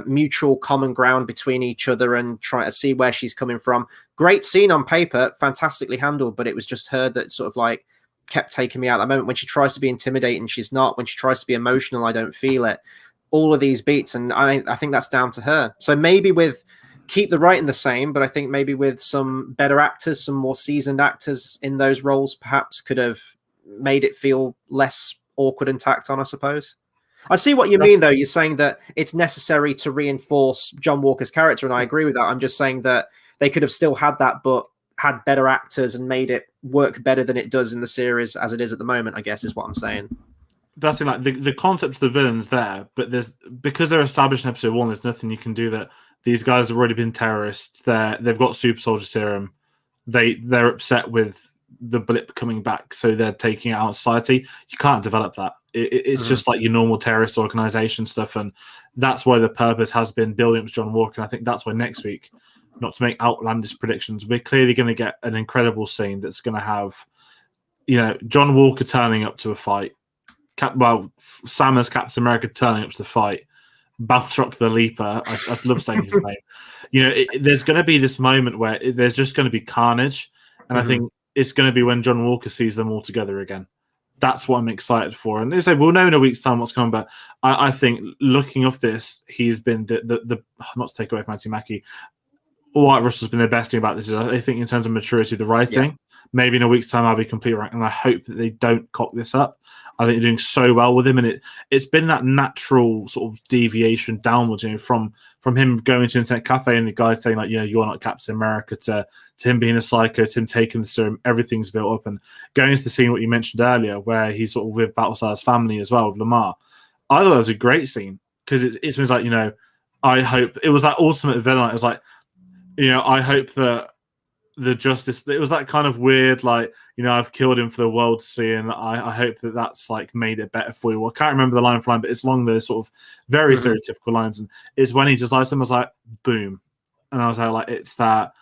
mutual common ground between each other and try to see where she's coming from. Great scene on paper, fantastically handled, but it was just her that sort of like kept taking me out. That moment when she tries to be intimidating, she's not. When she tries to be emotional, I don't feel it. All of these beats, and I think that's down to her. So maybe keep the writing the same, but I think maybe with some better actors, some more seasoned actors in those roles, perhaps could have made it feel less awkward and tacked on, I suppose. I see what you mean, though. You're saying that it's necessary to reinforce John Walker's character, and I agree with that. I'm just saying that they could have still had that, but had better actors and made it work better than it does in the series as it is at the moment, I guess, is what I'm saying. That's like the concept of the villain's there, but because they're established in episode 1, there's nothing you can do. That these guys have already been terrorists. They've got super soldier serum. They're upset with the blip coming back, so they're taking it out of society. You can't develop that. It's just like your normal terrorist organization stuff, and that's why the purpose has been building up to John Walker. And I think that's why next week, not to make outlandish predictions, we're clearly going to get an incredible scene that's going to have, John Walker turning up to a fight. Sam as Captain America turning up to the fight. Batroc the Leaper. I love saying his name. There's going to be this moment where there's just going to be carnage. And I think it's going to be when John Walker sees them all together again. That's what I'm excited for. And they say we'll know in a week's time what's coming. But I think looking off this, he's been the not to take away from Matty Mackie, White Russell's been the best thing about this. I think in terms of maturity of the writing, maybe in a week's time I'll be completely right, and I hope that they don't cock this up. I think they're doing so well with him, and it's been that natural sort of deviation downwards, from him going to Internet Cafe and the guys saying like, you're not Captain America, to him being a psycho, to him taking the serum. Everything's built up, and going into the scene what you mentioned earlier, where he's sort of with Battlestar's family as well, with Lamar. I thought it was a great scene because it was like, I hope it was that ultimate villain. It was like, I hope that the justice, it was that kind of weird, like, I've killed him for the world to see, and I hope that that's like made it better for you. Well, I can't remember the line for line, but it's along those sort of very stereotypical lines. And it's when he just lies to him, I was like, boom. And I was like, it's that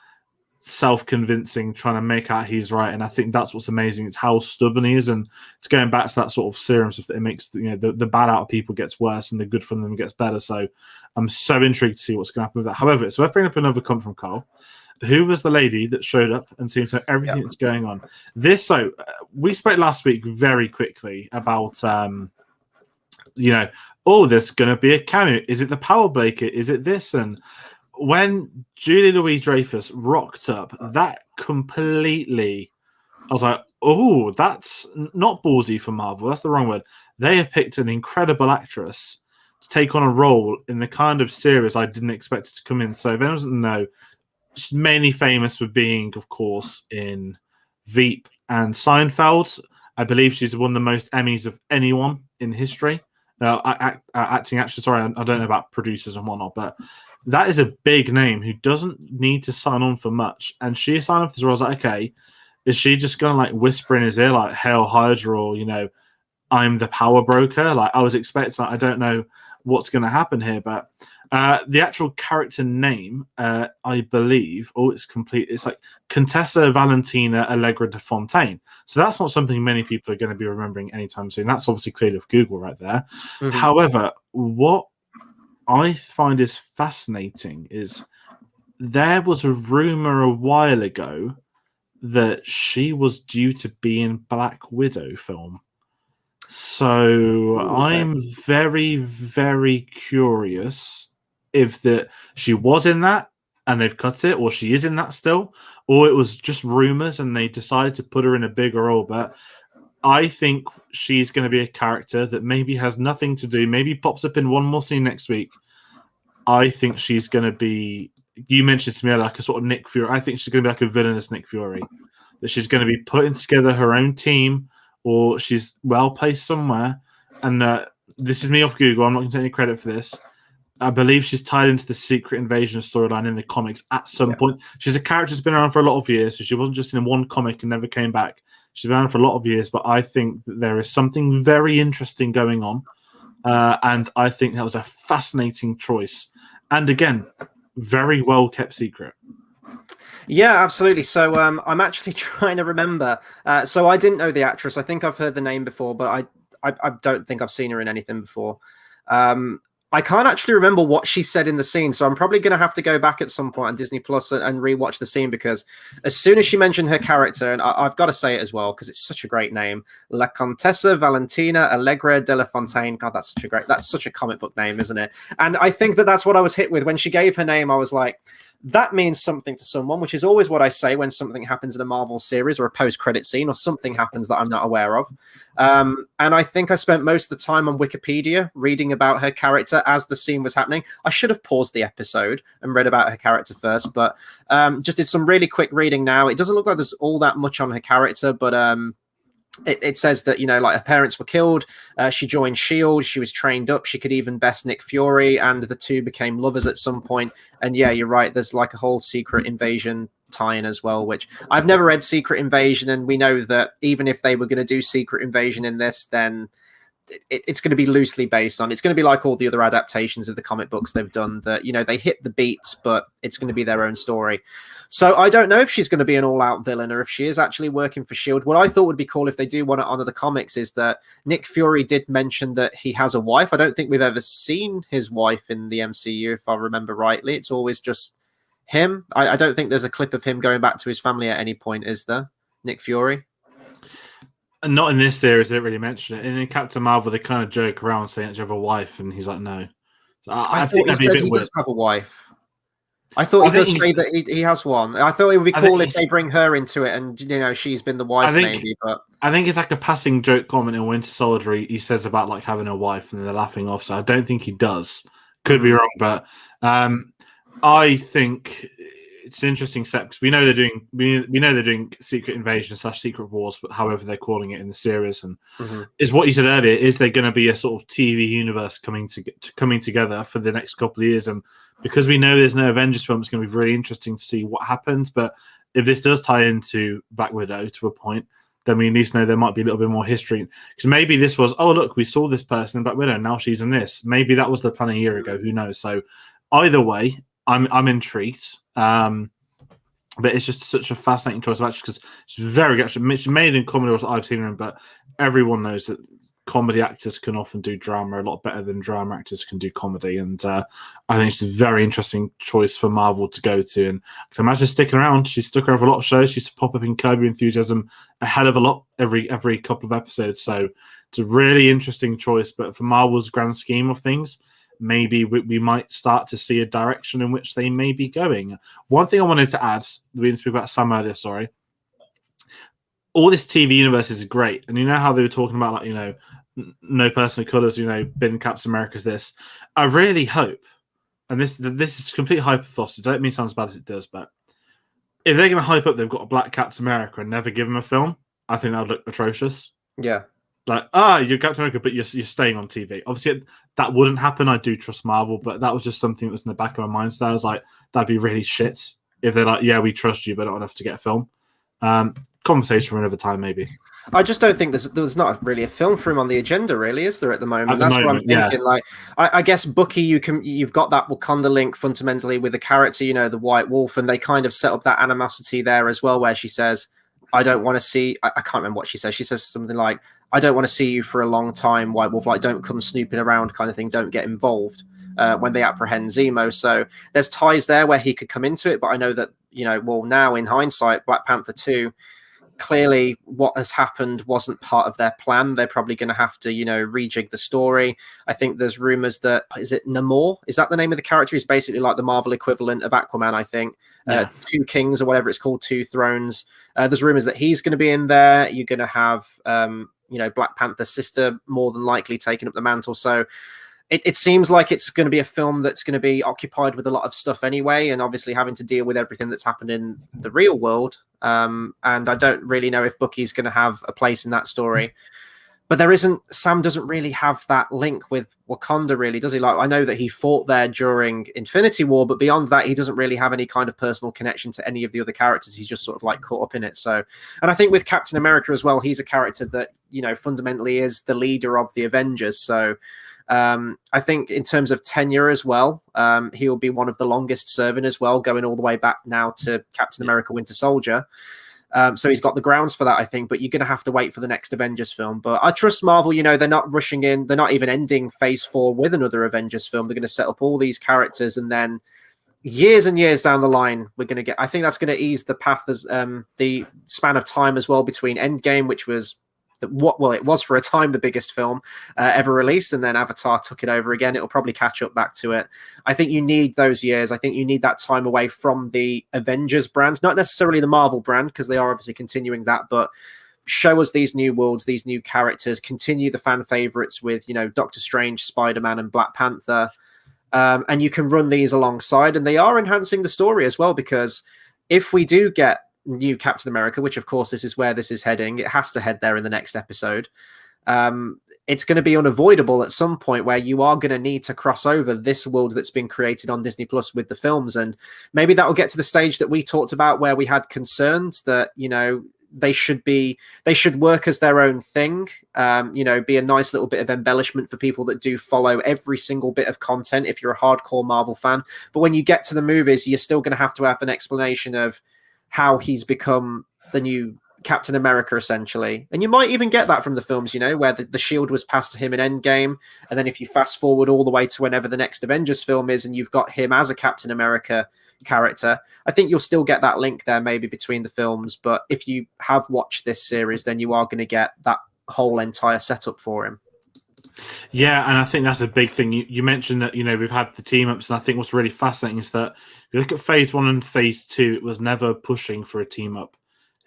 self-convincing, trying to make out he's right. And I think that's what's amazing. It's how stubborn he is. And it's going back to that sort of serum stuff that it makes, the bad out of people gets worse and the good from them gets better. So I'm so intrigued to see what's going to happen with that. However, so let's bring up another comment from Carl. Who was the lady that showed up and seemed to know everything that's going on? We spoke last week very quickly about, there's going to be a cameo. Is it the Power Blaker? Is it this? And when Julie Louis-Dreyfus rocked up, that completely, I was like, oh, that's not ballsy for Marvel. That's the wrong word. They have picked an incredible actress to take on a role in the kind of series I didn't expect it to come in. So if anyone doesn't know, she's mainly famous for being, of course, in Veep and Seinfeld. I believe she's won the most Emmys of anyone in history. Acting actress. Sorry, I don't know about producers and whatnot, but that is a big name who doesn't need to sign on for much. And she signed off this role. I was like, okay, is she just going to like whisper in his ear, like, Hail Hydra, or, I'm the power broker? Like, I was expecting, I don't know what's going to happen here, but the actual character name, I believe, it's complete. It's like Contessa Valentina Allegra de Fontaine. So that's not something many people are going to be remembering anytime soon. That's obviously clearly off Google right there. Mm-hmm. However, what I find is fascinating is there was a rumor a while ago that she was due to be in Black Widow film. So I'm very, very curious if she was in that and they've cut it, or she is in that still, or it was just rumors and they decided to put her in a bigger role. But I think she's going to be a character that maybe has nothing to do, maybe pops up in one more scene next week. I think she's going to be, you mentioned to me like a sort of Nick Fury. I think she's going to be like a villainous Nick Fury, that she's going to be putting together her own team, or she's well placed somewhere. And this is me off Google. I'm not going to take any credit for this. I believe she's tied into the Secret Invasion storyline in the comics at some point. She's a character that's been around for a lot of years, so she wasn't just in one comic and never came back. She's been around for a lot of years, but I think that there is something very interesting going on. And I think that was a fascinating choice. And again, very well kept secret. Yeah, absolutely. So I'm actually trying to remember. So I didn't know the actress. I think I've heard the name before, but I don't think I've seen her in anything before. I can't actually remember what she said in the scene, so I'm probably going to have to go back at some point on Disney Plus and rewatch the scene, because as soon as she mentioned her character, and I've got to say it as well because it's such a great name, La Contessa Valentina Allegra de la Fontaine. God, that's such a comic book name, isn't it? And I think that's what I was hit with when she gave her name. I was like, that means something to someone, which is always what I say when something happens in a Marvel series or a post-credit scene or something happens that I'm not aware of. And I think I spent most of the time on Wikipedia reading about her character as the scene was happening. I should have paused the episode and read about her character first, but just did some really quick reading now. It doesn't look like there's all that much on her character, but it says that, like her parents were killed. She joined S.H.I.E.L.D. She was trained up. She could even best Nick Fury, and the two became lovers at some point. And yeah, you're right. There's like a whole Secret Invasion tie-in as well, which I've never read Secret Invasion. And we know that even if they were going to do Secret Invasion in this, then it's going to be loosely based on, it's going to be like all the other adaptations of the comic books they've done, that, they hit the beats, but it's going to be their own story. So I don't know if she's going to be an all-out villain or if she is actually working for S.H.I.E.L.D. What I thought would be cool if they do want to honor the comics is that Nick Fury did mention that he has a wife. I don't think we've ever seen his wife in the MCU, if I remember rightly. It's always just him. I don't think there's a clip of him going back to his family at any point, is there, Nick Fury? And not in this series, they didn't really mention it. And in Captain Marvel, they kind of joke around saying that you have a wife, and he's like, no. So I think he said he does have a wife. I thought he does say that he has one. I thought it would be cool if they bring her into it and, she's been the wife maybe. But I think it's like a passing joke comment in Winter Soldier. He says about like having a wife and they're laughing off. So I don't think he does. Could be wrong, but I think it's an interesting step because we know they're doing Secret Invasion / Secret Wars, but however they're calling it in the series, and is what you said earlier. Is there going to be a sort of TV universe coming together for the next couple of years? And because we know there's no Avengers film, it's going to be really interesting to see what happens. But if this does tie into Black Widow to a point, then we at least know there might be a little bit more history. Because maybe this was, oh look, we saw this person in Black Widow, now she's in this. Maybe that was the plan a year ago. Who knows? So either way, I'm intrigued. But it's just such a fascinating choice of actress because it's very actually made in comedy roles I've seen her in, but everyone knows that comedy actors can often do drama a lot better than drama actors can do comedy. And I think it's a very interesting choice for Marvel to go to. And I can imagine sticking around. She's stuck around for a lot of shows. She used to pop up in Curb Your Enthusiasm a hell of a lot every couple of episodes. So it's a really interesting choice. But for Marvel's grand scheme of things, maybe we might start to see a direction in which they may be going. One thing I wanted to add, we didn't speak about Sam earlier, sorry. All this TV universe is great. And you know how they were talking about, like, no person of colours, Ben Captain America's this. I really hope, and this is complete hypothesis, I don't mean it sounds bad as it does, but if they're going to hype up they've got a black Captain America and never give him a film, I think that would look atrocious. Yeah. Like, you're Captain America, but you're staying on TV. Obviously, that wouldn't happen. I do trust Marvel, but that was just something that was in the back of my mind. So I was like, that'd be really shit if they're like, yeah, we trust you, but not enough to get a film. Conversation for another time, maybe. I just don't think there's not really a film for him on the agenda, really, is there, at the moment? At the That's what I'm moment, yeah. thinking. Like, I guess Bucky, you've got that Wakanda link fundamentally with the character, the White Wolf, and they kind of set up that animosity there as well, where she says, "I don't want to see." I can't remember what she says. She says something like, "I don't want to see you for a long time, White Wolf. Like, don't come snooping around, kind of thing. Don't get involved." When they apprehend Zemo, so there's ties there where he could come into it. But I know that well, now in hindsight, Black Panther 2. Clearly what has happened wasn't part of their plan. They're probably going to have to, rejig the story. I think there's rumors that, is it Namor? Is that the name of the character? He's basically like the Marvel equivalent of Aquaman, I think. Yeah. Two Kings or whatever it's called, Two Thrones. There's rumors that he's going to be in there. You're going to have, Black Panther's sister more than likely taking up the mantle. So it seems like it's going to be a film that's going to be occupied with a lot of stuff anyway, and obviously having to deal with everything that's happened in the real world. And I don't really know if Bucky's going to have a place in that story. But Sam doesn't really have that link with Wakanda, really, does he? Like, I know that he fought there during Infinity War, but beyond that, he doesn't really have any kind of personal connection to any of the other characters. He's just sort of like caught up in it. So, and I think with Captain America as well, he's a character that, fundamentally is the leader of the Avengers. So, I think in terms of tenure as well, he'll be one of the longest serving as well, going all the way back now to Captain America Winter Soldier. So he's got the grounds for that, I think, but you're going to have to wait for the next Avengers film. But I trust Marvel, they're not rushing in. They're not even ending phase 4 with another Avengers film. They're going to set up all these characters, and then years and years down the line, we're going to get, I think that's going to ease the path as the span of time as well between Endgame, which was it was for a time the biggest film ever released, and then Avatar took it over again. It'll probably catch up back to it. I think you need those years. I think you need that time away from the Avengers brand, not necessarily the Marvel brand, because they are obviously continuing that, but show us these new worlds, these new characters, continue the fan favorites with, Doctor Strange, Spider-Man, and Black Panther. And you can run these alongside, and they are enhancing the story as well, because if we do get new Captain America, which of course this is where this is heading, it has to head there in the next episode. It's going to be unavoidable at some point where you are going to need to cross over this world that's been created on Disney Plus with the films, and maybe that will get to the stage that we talked about where we had concerns that they should work as their own thing, be a nice little bit of embellishment for people that do follow every single bit of content if you're a hardcore Marvel fan. But when you get to the movies, you're still going to have an explanation of how he's become the new Captain America, essentially. And you might even get that from the films, where the shield was passed to him in Endgame. And then if you fast forward all the way to whenever the next Avengers film is, and you've got him as a Captain America character, I think you'll still get that link there maybe between the films. But if you have watched this series, then you are going to get that whole entire setup for him. Yeah, and I think that's a big thing. You mentioned that, we've had the team ups, and I think what's really fascinating is that you look at phase 1 and phase 2, it was never pushing for a team up.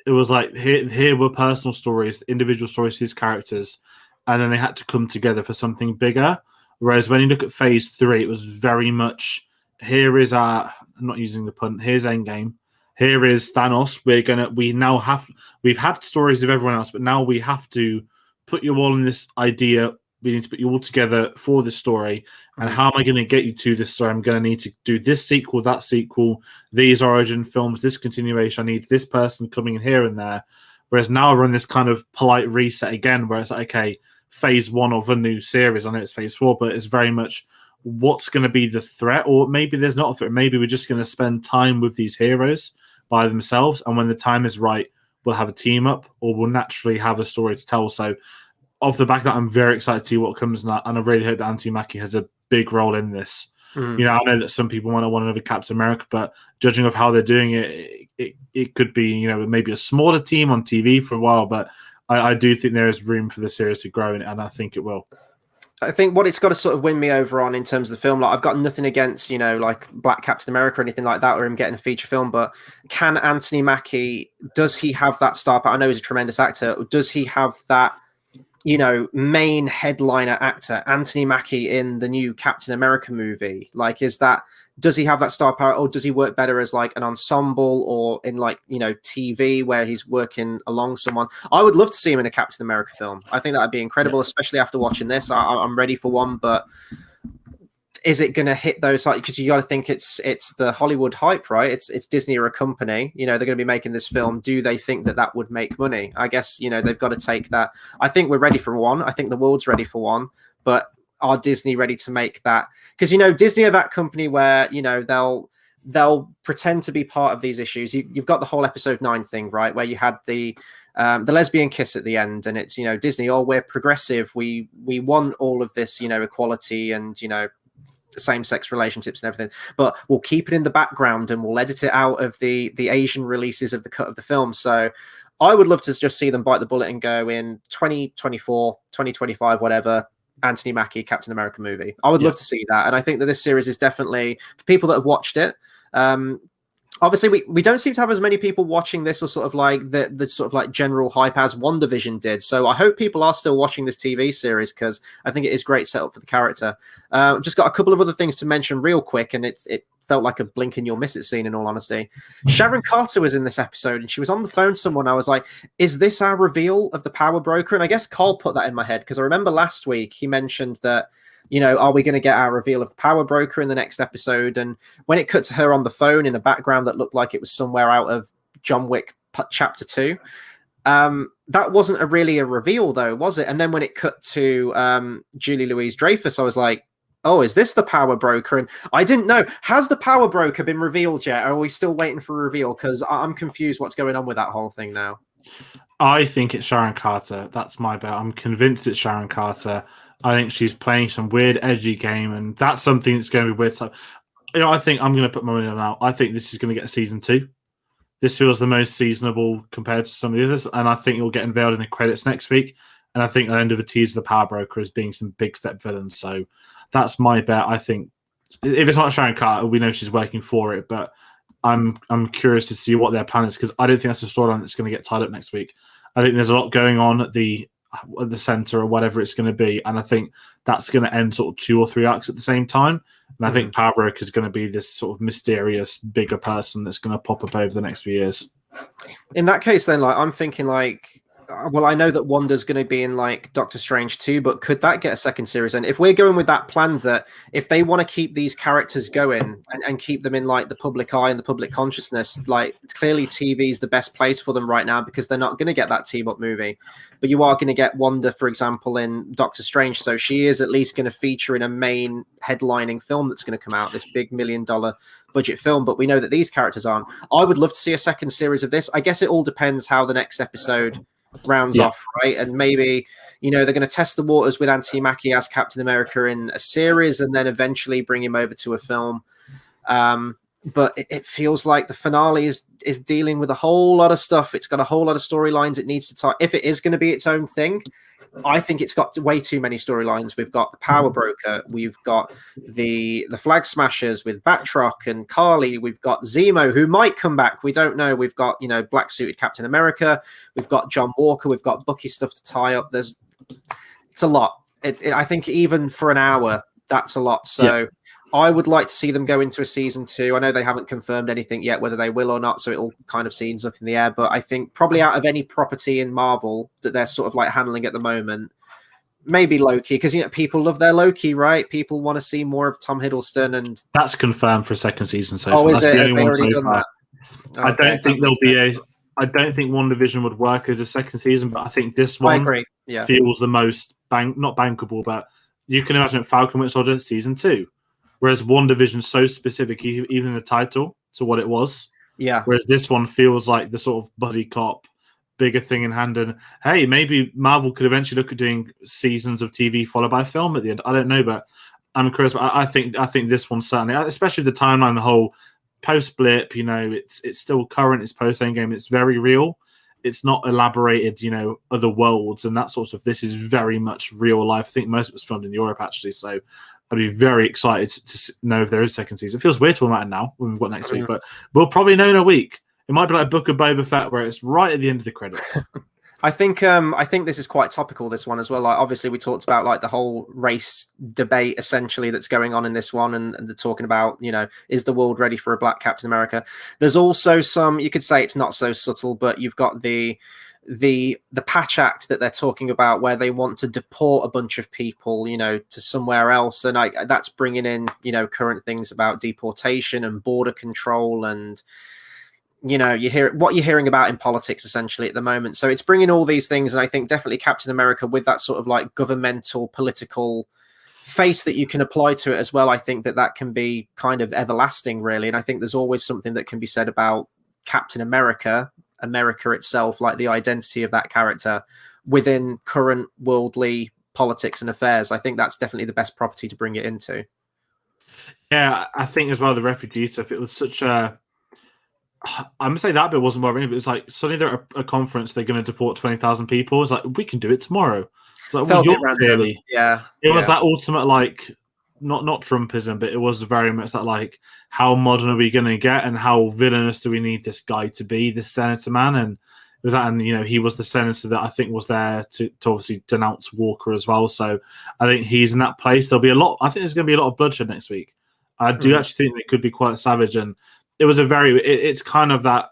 It was like, here were personal stories, individual stories to these characters, and then they had to come together for something bigger. Whereas when you look at phase 3, it was very much, here is I'm not using the pun, here's Endgame, here is Thanos, we've had stories of everyone else, but now we have to put you all in this idea. We need to put you all together for this story. And how am I going to get you to this story? I'm going to need to do this sequel, that sequel, these origin films, this continuation. I need this person coming in here and there. Whereas now we're in this kind of polite reset again, where it's like, okay, phase 1 of a new series. I know it's phase 4, but it's very much what's going to be the threat. Or maybe there's not a threat. Maybe we're just going to spend time with these heroes by themselves. And when the time is right, we'll have a team up, or we'll naturally have a story to tell. So off the back of that, I'm very excited to see what comes in that, and I really hope that Anthony Mackie has a big role in this. I know that some people want another Captain America, but judging of how they're doing it could be, maybe a smaller team on TV for a while, but I do think there is room for the series to grow, and I think it will. I think what it's got to sort of win me over on in terms of the film, like I've got nothing against, like Black Captain America or anything like that, or him getting a feature film, but can Anthony Mackie, does he have that star power? I know he's a tremendous actor. Does he have that, main headliner actor, Anthony Mackie in the new Captain America movie? Like, is that does he have that star power, or does he work better as like an ensemble or in like, you know, TV where he's working along someone? I would love to see him in a Captain America film. I think that would be incredible, especially after watching this. I'm ready for one, but is it going to hit those? Like, because you got to think it's the Hollywood hype, right? It's Disney or a company. You know, they're going to be making this film. Do they think that would make money? I guess, you know, they've got to take that. I think we're ready for one. I think the world's ready for one, but are Disney ready to make that? Because, you know, Disney are that company where, you know, they'll pretend to be part of these issues. You've got the whole episode 9 thing, right, where you had the lesbian kiss at the end, and it's, you know, Disney, oh, we're progressive, we want all of this, you know, equality and, you know, same-sex relationships and everything, but we'll keep it in the background and we'll edit it out of the Asian releases of the cut of the film. So I would love to just see them bite the bullet and go in 2024, 2025, whatever, Anthony Mackie Captain America movie. I would love to see that, and I think that this series is definitely, for people that have watched it, obviously we don't seem to have as many people watching this, or sort of like the sort of like general hype as WandaVision did. So I hope people are still watching this TV series, because I think it is great setup for the character. Just got a couple of other things to mention real quick, and it felt like a blink and you'll miss it scene, in all honesty. Sharon Carter was in this episode, and she was on the phone to someone. I was like, is this our reveal of the power broker? And I guess Carl put that in my head, because I remember last week he mentioned that, you know, are we going to get our reveal of the power broker in the next episode? And when it cut to her on the phone in the background that looked like it was somewhere out of John Wick chapter 2, that wasn't really a reveal though, was it? And then when it cut to Julie Louis-Dreyfus, I was like, oh, is this the power broker? And I didn't know. Has the power broker been revealed yet? Or are we still waiting for a reveal? Because I'm confused what's going on with that whole thing now. I think it's Sharon Carter. That's my bet. I'm convinced it's Sharon Carter. I think she's playing some weird, edgy game, and that's something that's going to be weird. So, you know, I think I'm going to put my money on now. I think this is going to get a season 2. This feels the most seasonable compared to some of the others, and I think it will get unveiled in the credits next week. And I think I'll end of the tease the power broker as being some big step villains. So that's my bet. I think if it's not Sharon Carter, we know she's working for it, but I'm curious to see what their plan is, because I don't think that's a storyline that's going to get tied up next week. I think there's a lot going on at the center or whatever it's going to be, and I think that's going to end sort of 2 or 3 arcs at the same time. And I think Power Broker is going to be this sort of mysterious bigger person that's going to pop up over the next few years. In that case, then, like, I'm thinking like, well, I know that Wanda's going to be in like Doctor Strange 2, but could that get a second series? And if we're going with that plan, that if they want to keep these characters going and keep them in like the public eye and the public consciousness, like clearly TV is the best place for them right now, because they're not going to get that team up movie. But you are going to get Wanda, for example, in Doctor Strange. So she is at least going to feature in a main headlining film that's going to come out, this big $1 million budget film. But we know that these characters aren't. I would love to see a second series of this. I guess it all depends how the next episode rounds off, right? And maybe, you know, they're going to test the waters with Anthony Mackie as Captain America in a series, and then eventually bring him over to a film. But it feels like the finale is dealing with a whole lot of stuff. It's got a whole lot of storylines it needs to tie. If it is going to be its own thing, I think it's got way too many storylines. We've got the Power Broker, we've got the Flag Smashers with Batroc and Carly, we've got Zemo, who might come back, we don't know. We've got, you know, black suited Captain America, we've got John Walker, we've got Bucky stuff to tie up. It's a lot. I think even for an hour, that's a lot. So I would like to see them go into a season 2. I know they haven't confirmed anything yet, whether they will or not, so it all kind of seems up in the air. But I think probably out of any property in Marvel that they're sort of like handling at the moment, maybe Loki, because, you know, people love their Loki, right? People want to see more of Tom Hiddleston, and that's confirmed for a second season so far. Is that's it? the only one so far. I don't think there'll be I don't think WandaVision would work as a second season, but I think this one feels the most not bankable, but you can imagine Falcon Winter Soldier season 2. Whereas WandaVision's so specific, even the title, to what it was. Yeah. Whereas this one feels like the sort of buddy cop, bigger thing in hand. And hey, maybe Marvel could eventually look at doing seasons of TV followed by a film at the end. I don't know, but I'm curious. But I think this one certainly, especially the timeline, the whole post blip. You know, it's still current. It's post Endgame. It's very real. It's not elaborated, you know, other worlds and that sort of. This is very much real life. I think most of it was filmed in Europe actually. So I'd be very excited to know if there is a second season. It feels weird talking about it now when we've got next week, but we'll probably know in a week. It might be like Book of Boba Fett, where it's right at the end of the credits. I think this is quite topical, this one as well. Like obviously we talked about like the whole race debate essentially that's going on in this one, and they're talking about, is the world ready for a black Captain America? There's also some, you could say it's not so subtle, but you've got the patch act that they're talking about where they want to deport a bunch of people, to somewhere else, and that's bringing in, current things about deportation and border control, and you hear what you're hearing about in politics essentially at the moment. So it's bringing all these things, and I think definitely Captain America, with that sort of like governmental political face that you can apply to it as well, I think that can be kind of everlasting, really. And I think there's always something that can be said about Captain America itself, like the identity of that character within current worldly politics and affairs. I think that's definitely the best property to bring it into. Yeah, I think as well the refugee stuff, it was such a, I'm gonna say that bit wasn't worrying, but it's like suddenly they're at a conference, they're going to deport 20,000 people. It's like, we can do it tomorrow. It's like, well, you're clearly, it was that ultimate, like, not Trumpism, but it was very much that, like, how modern are we going to get, and how villainous do we need this guy to be, this senator man? And it was that, and he was the senator that I think was there to obviously denounce Walker as well. So I think he's in that place. There'll be a lot. I think there's going to be a lot of bloodshed next week. I do actually think it could be quite savage, and it was it's kind of that,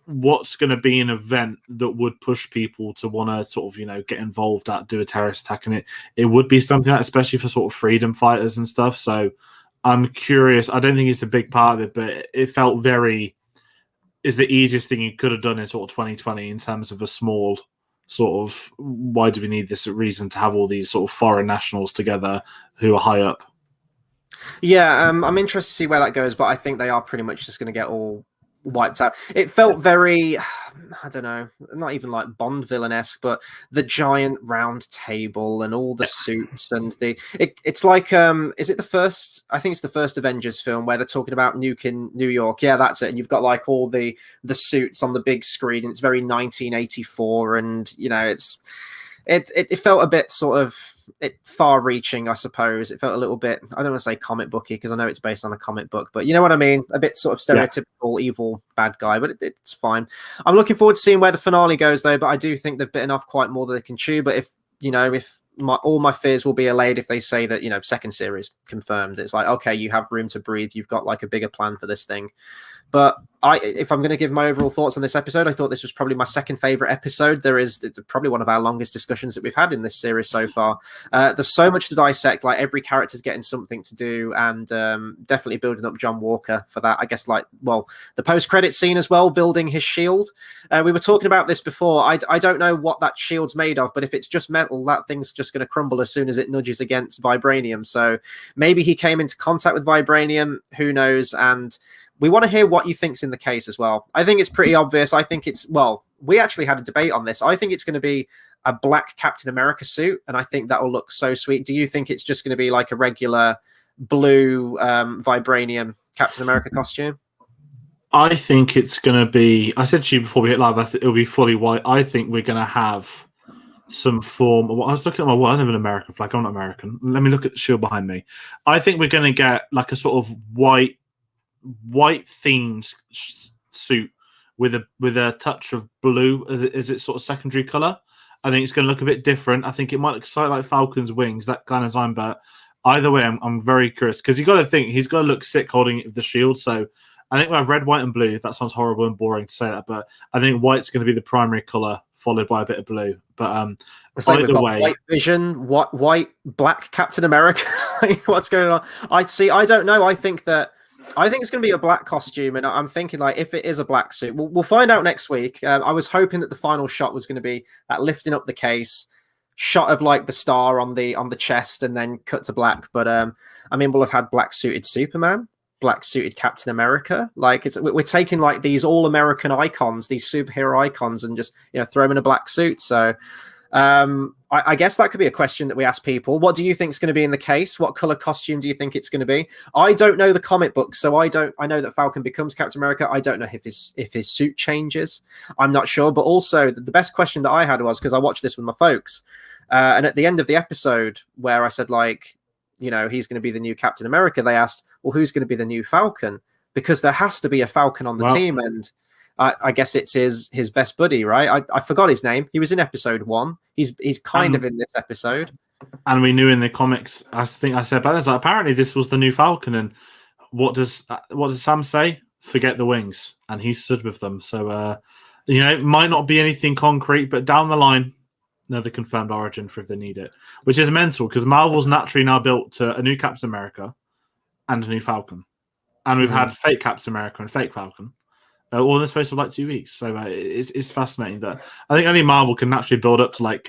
what's going to be an event that would push people to want to sort of, get involved do a terrorist attack, and it would be something like, especially for sort of freedom fighters and stuff. So I'm curious. I don't think it's a big part of it, but it felt is the easiest thing you could have done in sort of 2020 in terms of a small sort of, why do we need this reason to have all these sort of foreign nationals together who are high up? Yeah, I'm interested to see where that goes, but I think they are pretty much just going to get all wiped out. It felt very, I don't know, not even like Bond villain-esque, but the giant round table and all the suits, and it's like, is it the first? I think it's the first Avengers film where they're talking about nuking New York. Yeah, that's it. And you've got like all the suits on the big screen, and it's very 1984, and it felt a bit sort of far-reaching, I suppose. It felt a little bit, I don't want to say comic booky because I know it's based on a comic book, but you know what I mean? A bit sort of stereotypical evil bad guy, but it's fine. I'm looking forward to seeing where the finale goes, though, but I do think they've bitten off quite more than they can chew. But if all my fears will be allayed if they say that, second series confirmed. It's like, okay, you have room to breathe. You've got like a bigger plan for this thing. But if I'm going to give my overall thoughts on this episode, I thought this was probably my second favorite episode. It's probably one of our longest discussions that we've had in this series so far. There's so much to dissect. Like every character's getting something to do, and definitely building up John Walker for that. I guess the post-credit scene as well, building his shield. We were talking about this before. I don't know what that shield's made of, but if it's just metal, that thing's just going to crumble as soon as it nudges against vibranium. So maybe he came into contact with vibranium. Who knows? And we want to hear what you think's in the case as well. I think it's pretty obvious. I think we actually had a debate on this. I think it's going to be a black Captain America suit, and I think that'll look so sweet. Do you think it's just going to be like a regular blue vibranium Captain America costume? I think it's going to be, I said to you before we hit live, it'll be fully white. I think we're going to have some form. I was looking at my wall. I don't have an American flag. I'm not American. Let me look at the shield behind me. I think we're going to get like a sort of white themed suit with a touch of blue as its sort of secondary color. I think it's going to look a bit different. I think it might look slightly like Falcon's wings, that kind of design. But either way, I'm very curious because you got to think he's got to look sick holding it with the shield. So I think we have red, white, and blue. That sounds horrible and boring to say that, but I think white's going to be the primary color, followed by a bit of blue. But either way, White Vision, white, black Captain America. What's going on? I don't know. I think it's going to be a black costume, and I'm thinking like if it is a black suit, we'll find out next week. I was hoping that the final shot was going to be that lifting up the case shot of like the star on the chest, and then cut to black. But I mean, we'll have had black suited Superman, black suited Captain America. Like we're taking like these all American icons, these superhero icons, and just throw them in a black suit. So. I guess that could be a question that we ask people. What do you think is going to be in the case? What color costume do you think it's going to be? I don't know the comic book, so I know that Falcon becomes Captain America. I don't know if his suit changes. I'm not sure. But also, the best question that I had was, because I watched this with my folks, and at the end of the episode where I said like, he's going to be the new Captain America, they asked, well, who's going to be the new Falcon? Because there has to be a Falcon on the team, and I guess it's his best buddy, right? I forgot his name. He was in episode 1. He's kind of in this episode. And we knew in the comics, I think I said about this, like, apparently this was the new Falcon. And what does Sam say? Forget the wings. And he stood with them. So, it might not be anything concrete, but down the line, another confirmed origin for if they need it, which is mental because Marvel's naturally now built to a new Captain America and a new Falcon. And we've had fake Captain America and fake Falcon. All in the space of like 2 weeks. So it's fascinating that I think only Marvel can naturally build up to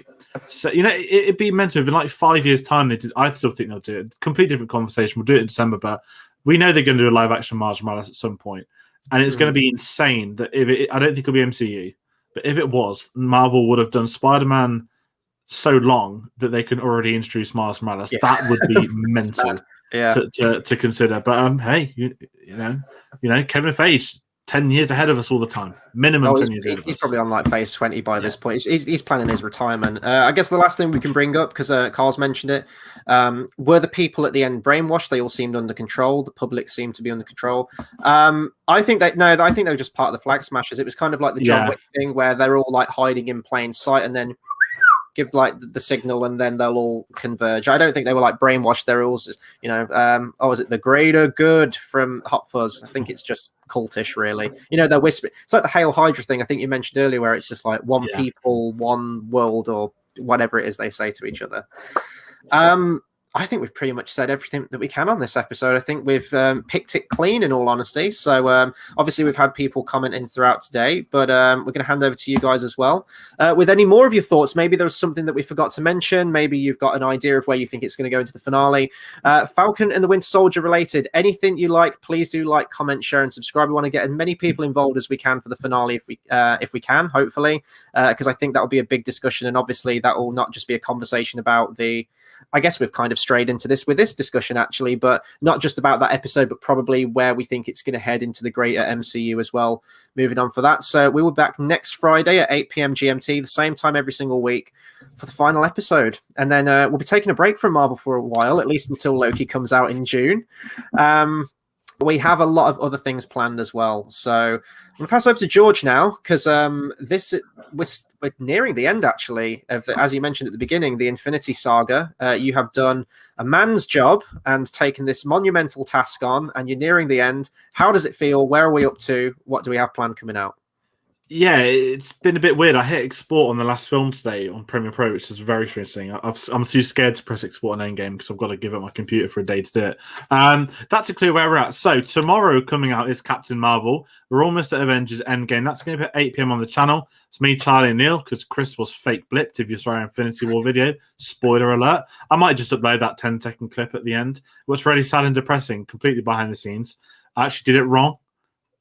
it'd be meant to have in like 5 years' time. I still think they'll do it. Completely different conversation. We'll do it in December, but we know they're going to do a live action Miles Morales at some point. And it's going to be insane that I don't think it'll be MCU, but if it was, Marvel would have done Spider-Man so long that they can already introduce Miles Morales. Yeah. That would be mental to consider. But hey, you know, Kevin Feige, 10 years ahead of us all the time. Minimum 10 years ahead of us. He's probably on like phase 20 by this point. He's planning his retirement. I guess the last thing we can bring up, because Carl's mentioned it, were the people at the end brainwashed? They all seemed under control. The public seemed to be under control. I think they were just part of the Flag Smashers. It was kind of like the John Wick thing where they're all like hiding in plain sight and then give like the signal and then they'll all converge. I don't think they were like brainwashed. They're all just, is it the greater good from Hot Fuzz? I think it's just cultish, really. They're whispering. It's like the Hail Hydra thing I think you mentioned earlier, where it's just like one people, one world, or whatever it is they say to each other. I think we've pretty much said everything that we can on this episode. I think we've picked it clean, in all honesty. So obviously we've had people commenting throughout today, but we're going to hand over to you guys as well. With any more of your thoughts, maybe there was something that we forgot to mention. Maybe you've got an idea of where you think it's going to go into the finale. Falcon and the Winter Soldier related, anything you like, please do like, comment, share, and subscribe. We want to get as many people involved as we can for the finale, if we can, hopefully, because I think that will be a big discussion. And obviously that will not just be a conversation about I guess we've kind of strayed into this with this discussion, actually, but not just about that episode, but probably where we think it's going to head into the greater MCU as well, moving on for that. So we will be back next Friday at 8 p.m. GMT, the same time every single week, for the final episode. And then we'll be taking a break from Marvel for a while, at least until Loki comes out in June. We have a lot of other things planned as well. So I'm going to pass over to George now, because we're nearing the end, actually, of as you mentioned at the beginning, the Infinity Saga. You have done a man's job and taken this monumental task on, and you're nearing the end. How does it feel? Where are we up to? What do we have planned coming out? Yeah, it's been a bit weird. I hit export on the last film today on Premiere Pro, which is a very strange thing. I'm too scared to press export on Endgame because I've got to give up my computer for a day to do it. That's a clue where we're at. So tomorrow coming out is Captain Marvel. We're almost at Avengers Endgame. That's going to be at 8 p.m. on the channel. It's me, Charlie, and Neil, because Chris was fake blipped if you saw our Infinity War video. Spoiler alert. I might just upload that 10-second clip at the end. What's really sad and depressing, completely behind the scenes, I actually did it wrong.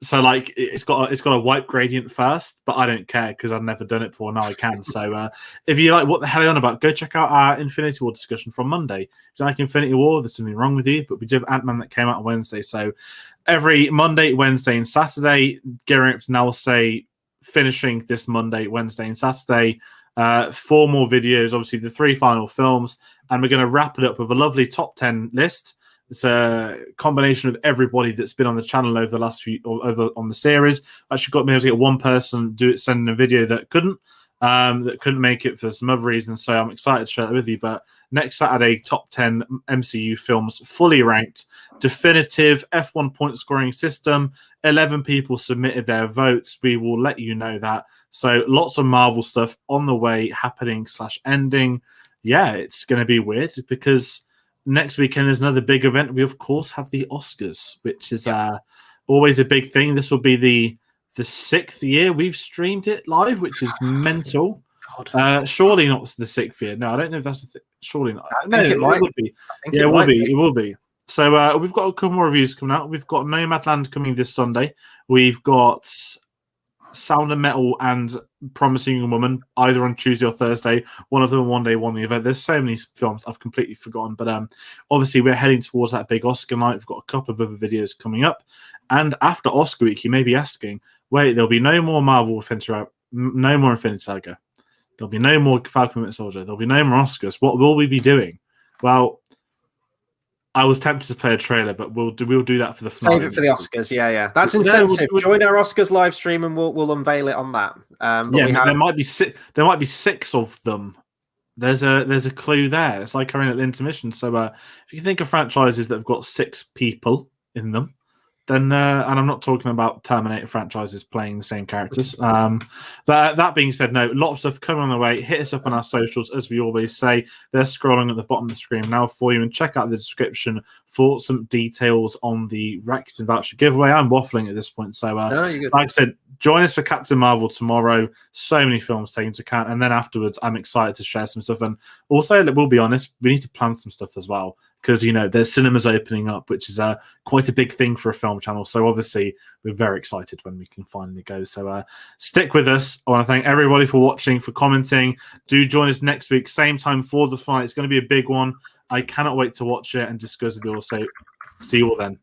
So like it's got a wipe gradient first, but I don't care because I've never done it before. Now I can. So if you like what the hell are you on about, go check out our Infinity War discussion from Monday. If you like Infinity War, there's something wrong with you. But we do have Ant-Man that came out on Wednesday. So every Monday, Wednesday, and Saturday, gearing up to now, say finishing this Monday, Wednesday, and Saturday. 4 more videos, obviously the 3 final films, and we're going to wrap it up with a lovely top 10 list. It's a combination of everybody that's been on the channel over the last few, or over on the series. Actually, got me able to get one person sending a video that couldn't make it for some other reasons. So I'm excited to share that with you. But next Saturday, top 10 MCU films, fully ranked, definitive F1 point scoring system. 11 people submitted their votes. We will let you know that. So lots of Marvel stuff on the way, happening / ending. Yeah, it's going to be weird because next weekend there's another big event. We of course have the Oscars, which is always a big thing. This will be the 6th year we've streamed it live, which is mental. God. Surely not the 6th year. No, I don't know if that's surely not. I think it might. Would be. Yeah, it will be. It will be. So we've got a couple more reviews coming out. We've got Nomadland coming this Sunday. We've got Sound of Metal and Promising Young Woman, either on Tuesday or Thursday. One of them one day, one the event. There's so many films I've completely forgotten, but obviously we're heading towards that big Oscar night. We've got a couple of other videos coming up, and after Oscar week, you may be asking, wait, there'll be no more Marvel no more Infinity Saga, there'll be no more Falcon and Winter Soldier, there'll be no more Oscars. What will we be doing? Well, I was tempted to play a trailer, but we'll do that for the finale. Save it for the Oscars. Yeah. That's No, incentive. Join our Oscars live stream, and we'll unveil it on that. There might be six of them. There's a clue there. It's like current intermission. So if you think of franchises that have got 6 people in them, then and I'm not talking about Terminator franchises playing the same characters. But that being said, no, a lot of stuff coming on the way. Hit us up on our socials, as we always say. They're scrolling at the bottom of the screen now for you, and check out the description for some details on the Rakuten voucher giveaway. I'm waffling at this point, so like I said, join us for Captain Marvel tomorrow. So many films taken into account, and then afterwards, I'm excited to share some stuff. And also, we'll be honest, we need to plan some stuff as well, because there's cinemas opening up, which is quite a big thing for a film channel. So obviously, we're very excited when we can finally go. So stick with us. I want to thank everybody for watching, for commenting. Do join us next week, same time for the fight. It's going to be a big one. I cannot wait to watch it and discuss with you all. So see you all then.